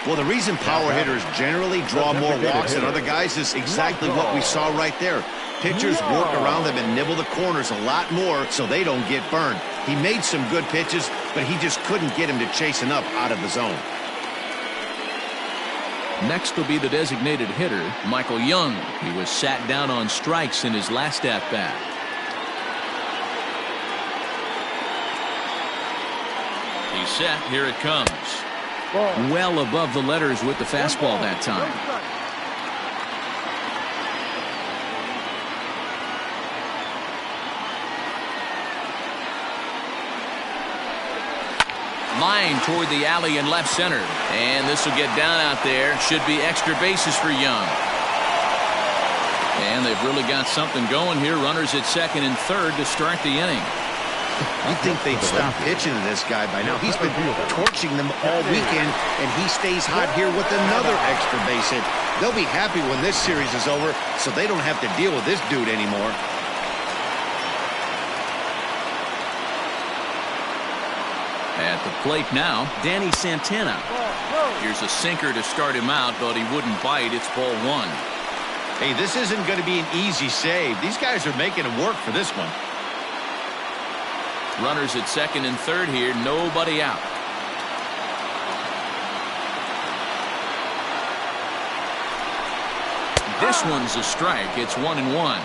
Well, the reason power hitters generally draw more walks than other guys is exactly what we saw right there. Pitchers work around them and nibble the corners a lot more so they don't get burned. He made some good pitches, but he just couldn't get him to chase enough out of the zone. Next will be the designated hitter, Michael Young. He was sat down on strikes in his last at-bat. He's set. Here it comes. Well above the letters with the fastball that time. Line toward the alley in left center. And this will get down out there. Should be extra bases for Young. And they've really got something going here. Runners at second and third to start the inning. You'd think they'd stop pitching to this guy by now. He's been torching them all weekend, and he stays hot here with another extra base hit. They'll be happy when this series is over, so they don't have to deal with this dude anymore. At the plate now, Danny Santana. Here's a sinker to start him out, but he wouldn't bite. It's ball one. Hey, this isn't going to be an easy save. These guys are making it work for this one. Runners at second and third here, nobody out. This one's a strike. It's 1-1.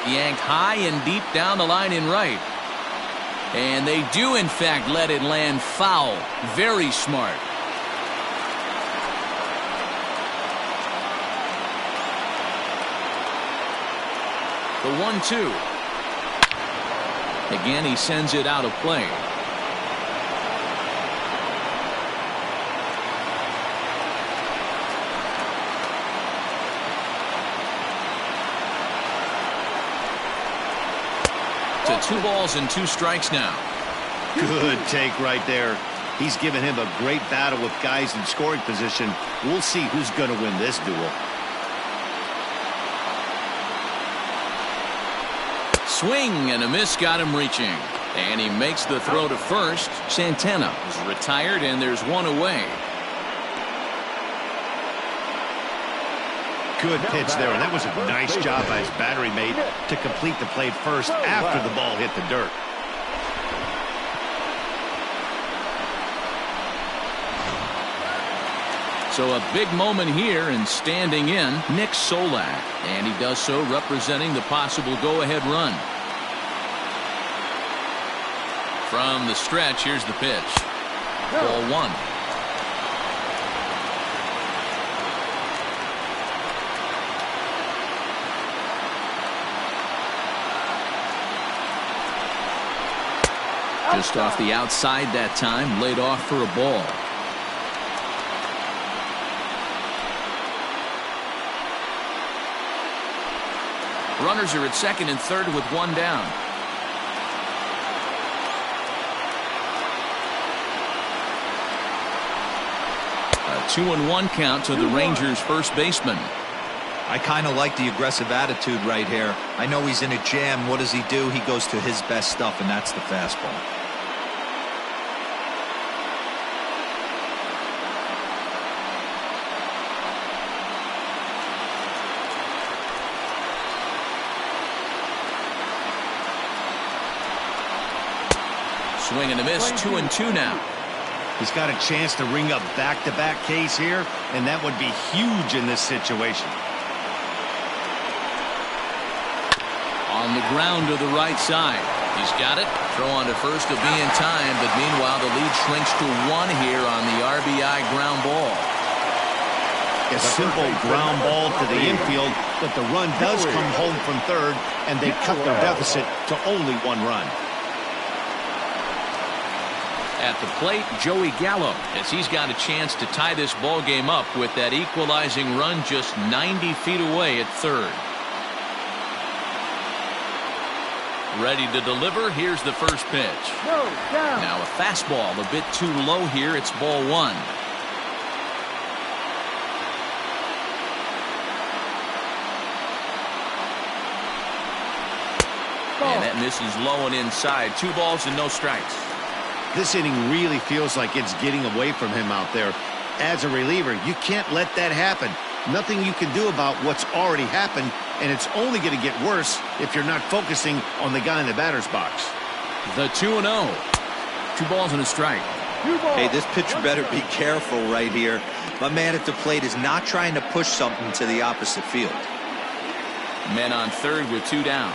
Yanked high and deep down the line in right. And they do, in fact, let it land foul. Very smart. The 1-2. Again, he sends it out of play. To 2 balls and 2 strikes now. Good take right there. He's given him a great battle with guys in scoring position. We'll see who's going to win this duel. Swing and a miss got him reaching. And he makes the throw to first. Santana is retired, and there's one away. Good pitch there, and that was a nice job by his battery mate to complete the play first after the ball hit the dirt. So a big moment here, and standing in, Nick Solak. And he does so representing the possible go-ahead run. From the stretch, here's the pitch. Ball one. Just off the outside that time, laid off for a ball. Runners are at second and third with one down. A 2-1 count to the Rangers' first baseman. I kind of like the aggressive attitude right here. I know he's in a jam. What does he do? He goes to his best stuff, and that's the fastball. Swing and a miss, 2-2 now. He's got a chance to ring up back-to-back Ks here, and that would be huge in this situation. On the ground to the right side. He's got it. Throw on to first to be in time, but meanwhile the lead shrinks to 1 here on the RBI ground ball. A simple ground ball to the infield, but the run does come home from third, and they cut their deficit to only 1 run. At the plate, Joey Gallo, as he's got a chance to tie this ball game up with that equalizing run just 90 feet away at third. Ready to deliver. Here's the first pitch. Now a fastball a bit too low here. It's ball 1. And that misses low and inside. 2 balls and no strikes. This inning really feels like it's getting away from him out there. As a reliever, you can't let that happen. Nothing you can do about what's already happened. and it's only going to get worse if you're not focusing on the guy in the batter's box. The 2-0. 2 balls and a strike. Hey, this pitcher better be careful right here. My man at the plate is not trying to push something to the opposite field. Men on third with 2 down.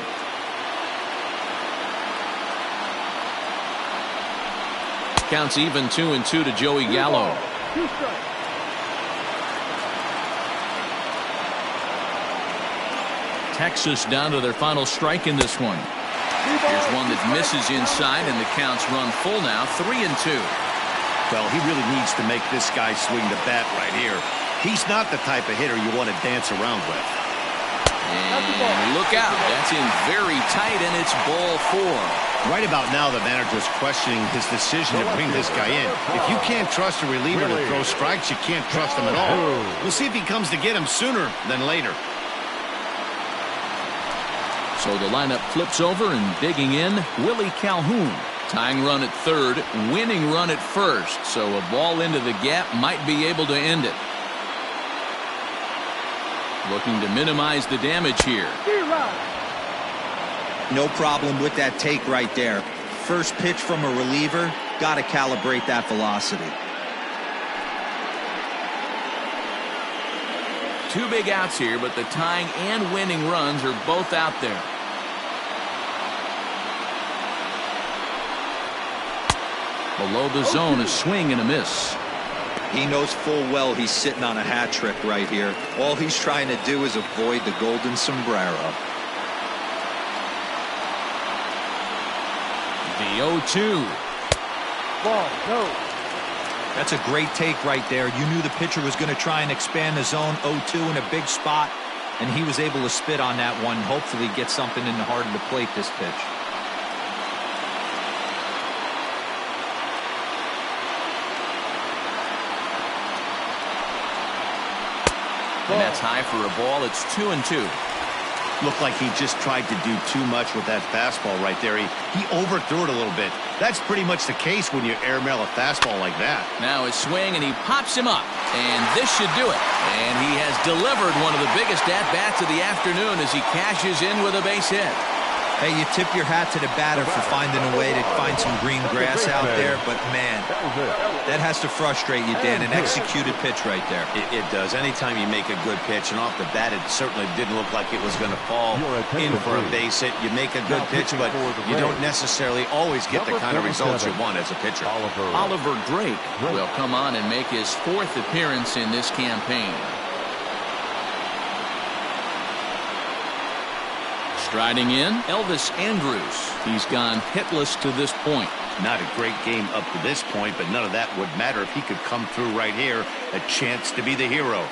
Counts even 2-2 to Joey Gallo. Texas down to their final strike in this one. Here's one that misses inside, and the counts run full now, 3-2. Well, he really needs to make this guy swing the bat right here. He's not the type of hitter you want to dance around with. And look out. That's in very tight, and it's ball 4. Right about now, the manager's questioning his decision to bring this guy in. If you can't trust a reliever to throw strikes, you can't trust him at all. We'll see if he comes to get him sooner than later. So the lineup flips over, and digging in, Willie Calhoun. Tying run at third, winning run at first. So a ball into the gap might be able to end it. Looking to minimize the damage here. No problem with that take right there. First pitch from a reliever, got to calibrate that velocity. 2 big outs here, but the tying and winning runs are both out there. Below the zone, a swing and a miss. He knows full well he's sitting on a hat trick right here. All he's trying to do is avoid the golden sombrero. The 0-2. Ball, no. That's a great take right there. You knew the pitcher was going to try and expand the zone. 0-2 in a big spot, and he was able to spit on that one. Hopefully get something in the heart of the plate this pitch. And that's high for a ball. It's 2-2. Looked like he just tried to do too much with that fastball right there. He overthrew it a little bit. That's pretty much the case when you airmail a fastball like that. Now his swing, and he pops him up. And this should do it. And he has delivered one of the biggest at-bats of the afternoon as he cashes in with a base hit. Hey, you tip your hat to the batter for finding a way to find some green grass out there, but man, that has to frustrate you, Dan. An executed pitch right there. It does. Anytime you make a good pitch, and off the bat, it certainly didn't look like it was going to fall in for a base hit. You make a good pitch, but you don't necessarily always get the kind of results you want as a pitcher. Oliver Drake will come on and make his 4th appearance in this campaign. Striding in, Elvis Andrus. He's gone hitless to this point. Not a great game up to this point, but none of that would matter if he could come through right here. A chance to be the hero.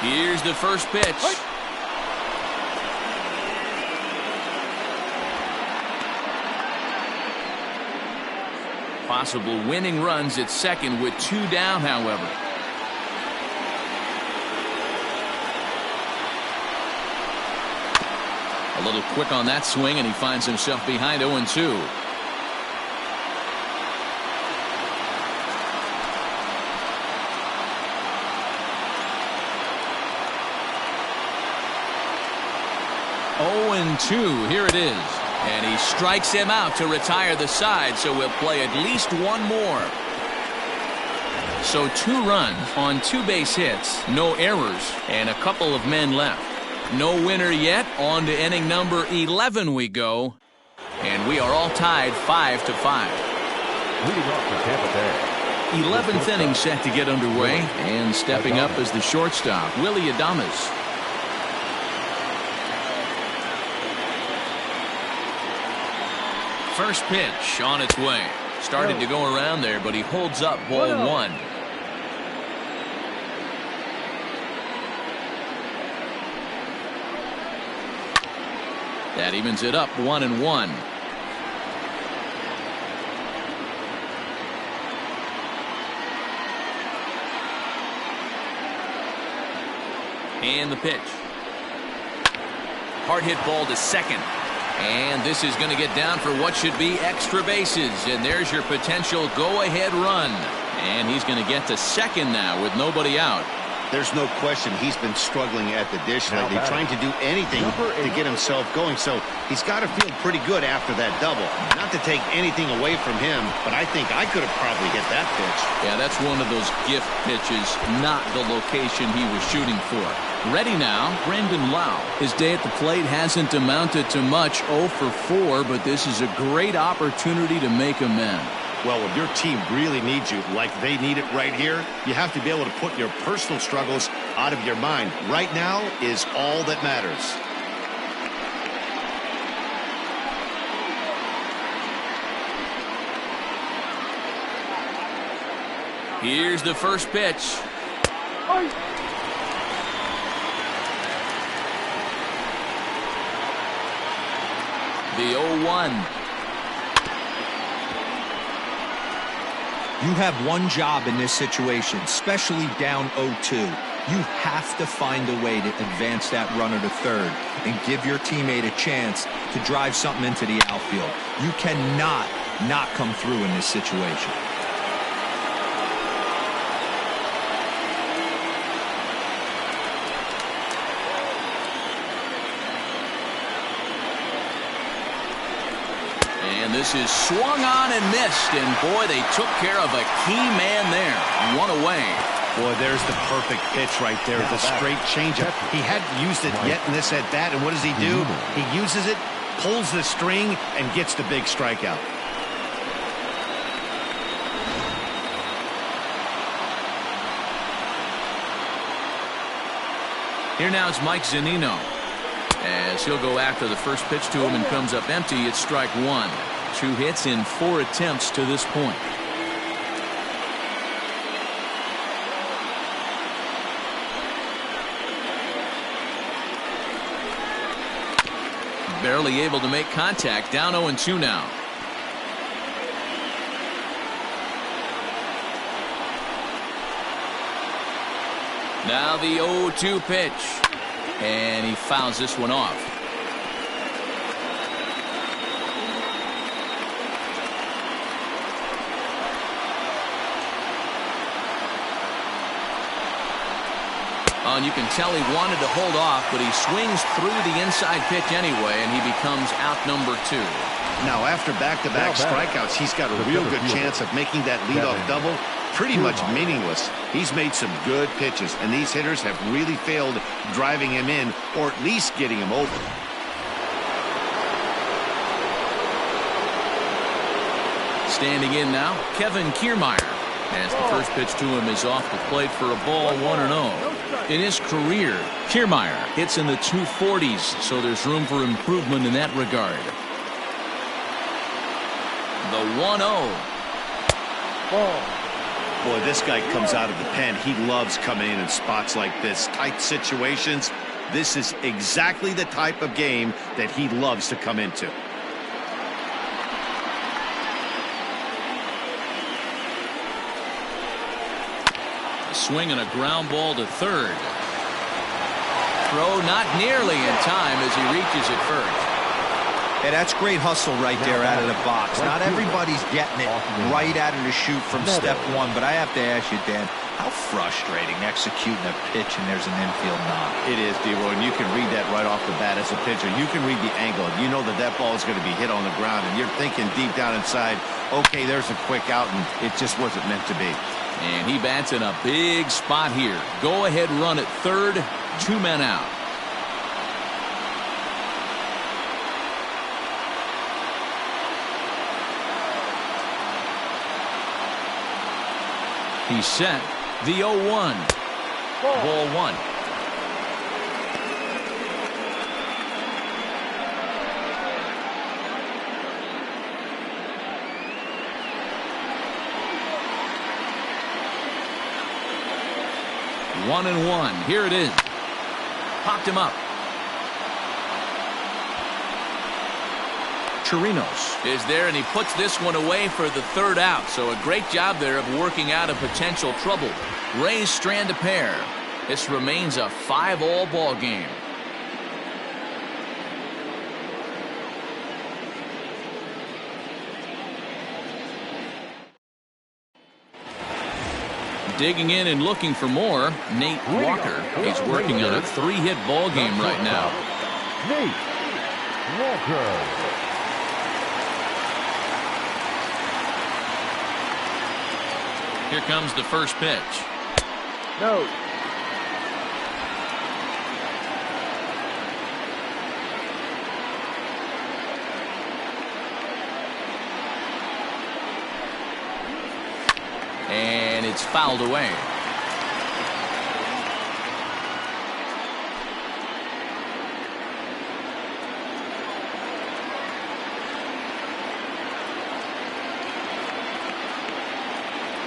Here's the first pitch. Possible winning runs at second with 2 down, however. A little quick on that swing, and he finds himself behind 0-2. Here it is. And he strikes him out to retire the side, so we'll play at least one more. So 2 runs on 2 base hits, no errors, and a couple of men left. No winner yet. On to inning number 11 we go. And we are all tied 5-5. Leading off for Tampa Bay. 11th inning set to get underway. And stepping up as the shortstop, Willie Adames. First pitch on its way. Started to go around there, but he holds up ball 1. That evens it up 1-1. And the pitch. Hard hit ball to second. And this is going to get down for what should be extra bases. And there's your potential go-ahead run. And he's going to get to second now with nobody out. There's no question he's been struggling at the dish lately, trying to do anything to get himself going. So he's got to feel pretty good after that double. Not to take anything away from him, but I think I could have probably hit that pitch. Yeah, that's one of those gift pitches, not the location he was shooting for. Ready now, Brandon Lau. His day at the plate hasn't amounted to much, 0 for 4, but this is a great opportunity to make amends. Well, when your team really needs you, like they need it right here, you have to be able to put your personal struggles out of your mind. Right now is all that matters. Here's the first pitch. The 0-1. You have one job in this situation, especially down 0-2. You have to find a way to advance that runner to third and give your teammate a chance to drive something into the outfield. You cannot not come through in this situation. And this is swung on and missed. And boy, they took care of a key man there. One away. Boy, there's the perfect pitch right there. The straight changeup. He hadn't used it yet in this at bat. And what does he do? He uses it, pulls the string, and gets the big strikeout. Here now is Mike Zunino. As he'll go after the first pitch to him and comes up empty, it's strike one. 2 hits in 4 attempts to this point. Barely able to make contact. Down 0-2 now. Now the 0-2 pitch. And he fouls this one off. Oh, and you can tell he wanted to hold off, but he swings through the inside pitch anyway, and he becomes out number 2. Now, after back-to-back strikeouts, he's got a real good chance of making that leadoff double pretty much meaningless. He's made some good pitches, and these hitters have really failed driving him in or at least getting him over. Standing in now, Kevin Kiermaier. As the first pitch to him is off the plate for a ball, 1-0. In his career, Kiermaier hits in the 240s, so there's room for improvement in that regard. The 1-0. Boy, this guy comes out of the pen. He loves coming in spots like this. Tight situations. This is exactly the type of game that he loves to come into. A swing and a ground ball to third. Throw not nearly in time as he reaches it first. Hey, that's great hustle right there out of the box. Not everybody's getting it right out of the chute from step one, but I have to ask you, Dan, how frustrating executing a pitch and there's an infield knock. It is, D-Roy, and you can read that right off the bat as a pitcher. You can read the angle. You know that that ball is going to be hit on the ground, and you're thinking deep down inside, okay, there's a quick out, and it just wasn't meant to be. And he bats in a big spot here. Go ahead run at third, 2 men out. He's set. The 0-1. Ball 1. One and one. Here it is. Popped him up. Chirinos is there, and he puts this one away for the third out. So a great job there of working out a potential trouble. Rays strand a pair. This remains a 5-all ball game. Digging in and looking for more, Nate Walker. He's working on a 3-hit ball game right now. Nate Walker. Here comes the first pitch. No. And it's fouled away.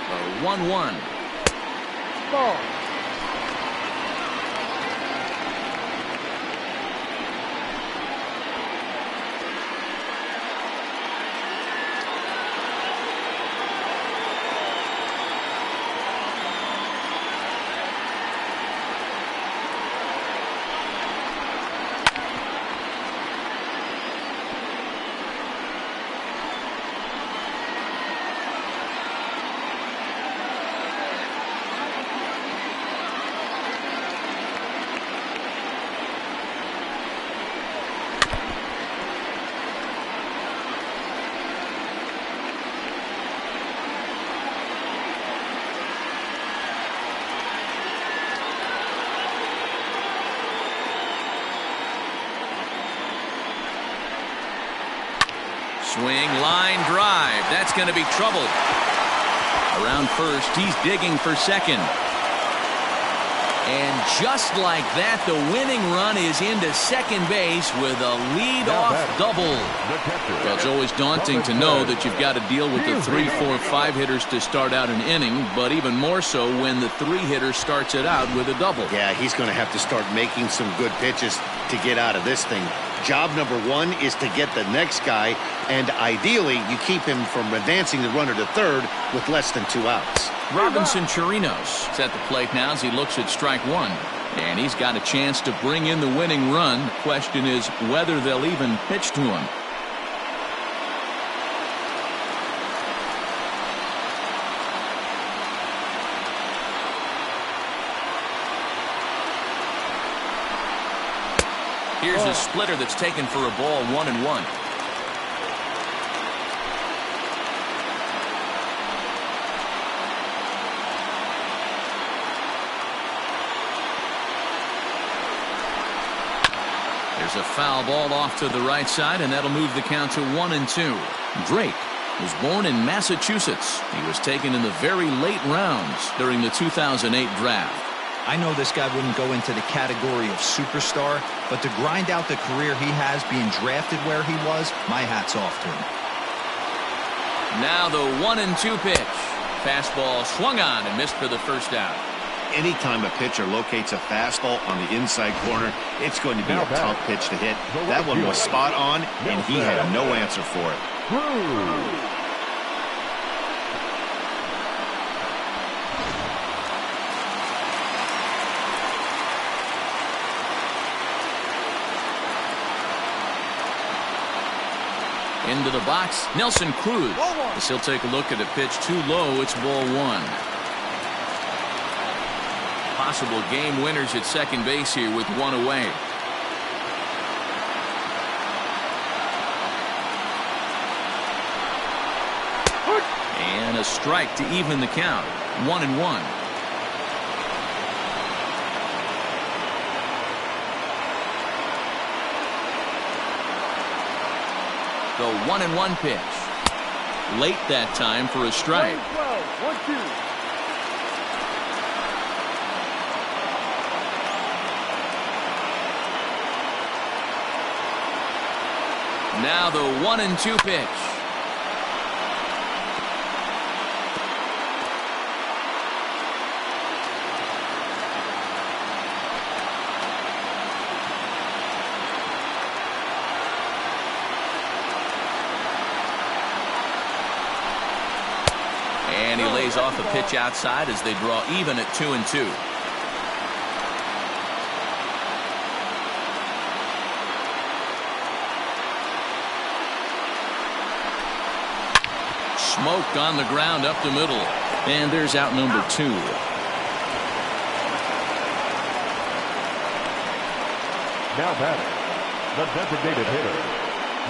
A 1-1. Ball. Swing, line drive. That's going to be trouble. Around first, he's digging for second. And just like that, the winning run is into second base with a lead-off double. Well, it's always daunting to know that you've got to deal with the 3, 4, 5 hitters to start out an inning, but even more so when the 3-hitter starts it out with a double. Yeah, he's going to have to start making some good pitches to get out of this thing. Job number 1 is to get the next guy, and ideally you keep him from advancing the runner to third with less than 2 outs. Robinson Chirinos is at the plate now as he looks at strike 1. And he's got a chance to bring in the winning run. The question is whether they'll even pitch to him. Here's a splitter that's taken for a ball, 1-1. There's a foul ball off to the right side, and that'll move the count to 1-2. Drake was born in Massachusetts. He was taken in the very late rounds during the 2008 draft. I know this guy wouldn't go into the category of superstar, but to grind out the career he has being drafted where he was, my hat's off to him. Now the 1-2 pitch. Fastball swung on and missed for the first out. Anytime a pitcher locates a fastball on the inside corner, it's going to be a tough pitch to hit. That one was spot on, and he had no answer for it. Into the box, Nelson Cruz. As he'll take a look at a pitch too low, it's ball 1. Possible game winners at second base here with 1 away. And a strike to even the count. 1-1. The 1-1 pitch. Late that time for a strike. 1-2. Now the 1-2 pitch. And he lays off a pitch outside as they draw even at 2-2. Smoke on the ground up the middle. And there's out number 2. Now batting, the designated hitter,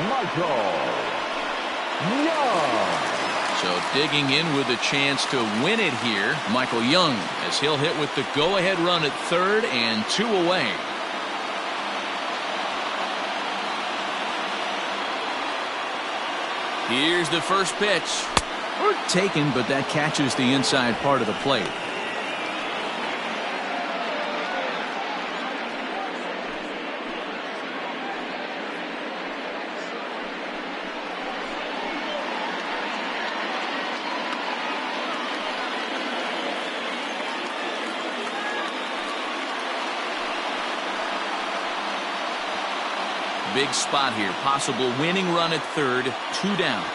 Michael Young. So digging in with a chance to win it here, Michael Young, as he'll hit with the go-ahead run at third and 2 away. Here's the first pitch. Taken, but that catches the inside part of the plate. Big spot here. Possible winning run at third. 2 down.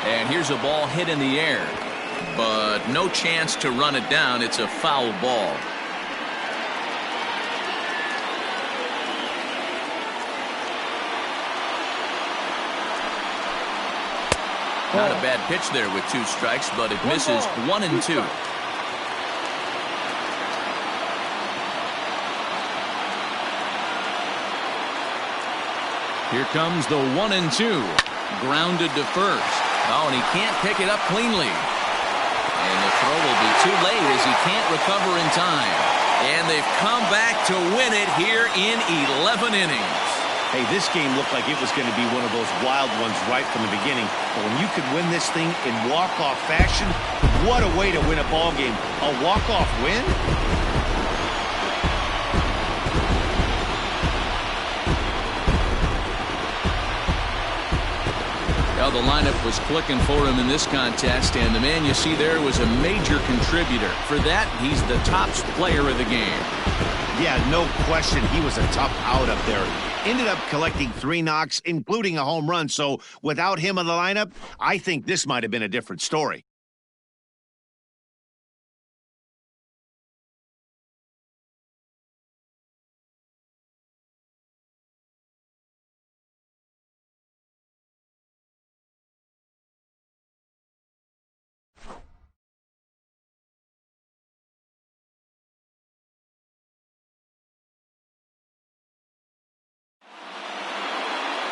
And here's a ball hit in the air. But no chance to run it down. It's a foul ball. Not a bad pitch there with 2 strikes, but it misses 1 and 2. Here comes the 1 and 2. Grounded to first. Oh, and he can't pick it up cleanly. And the throw will be too late as he can't recover in time. And they've come back to win it here in 11 innings. Hey, this game looked like it was going to be one of those wild ones right from the beginning. But when you could win this thing in walk-off fashion, what a way to win a ball game. A walk-off win? Well, the lineup was clicking for him in this contest, and the man you see there was a major contributor. For that, he's the top player of the game. Yeah, no question. He was a tough out up there. Ended up collecting 3 knocks, including a home run. So without him in the lineup, I think this might have been a different story.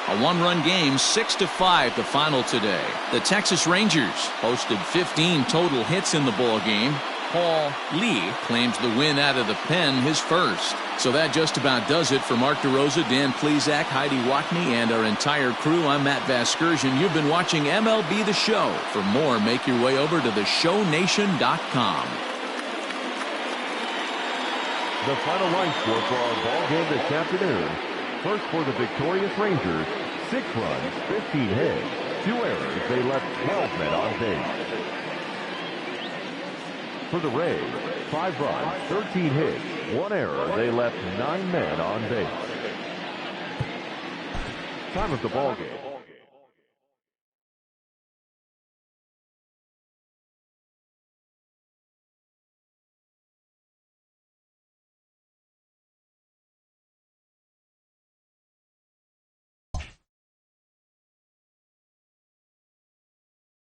A 1-run game, 6-5 the final today. The Texas Rangers posted 15 total hits in the ball game. Paul Lee claims the win out of the pen, his first. So that just about does it for Mark DeRosa, Dan Plesac, Heidi Watney, and our entire crew. I'm Matt Vasgersian. You've been watching MLB The Show. For more, make your way over to theshownation.com. The final line score for our ball game this afternoon. First for the victorious Rangers, 6 runs, 15 hits, 2 errors. They left 12 men on base. For the Rays, 5 runs, 13 hits, 1 error. They left 9 men on base. Time of the ball game.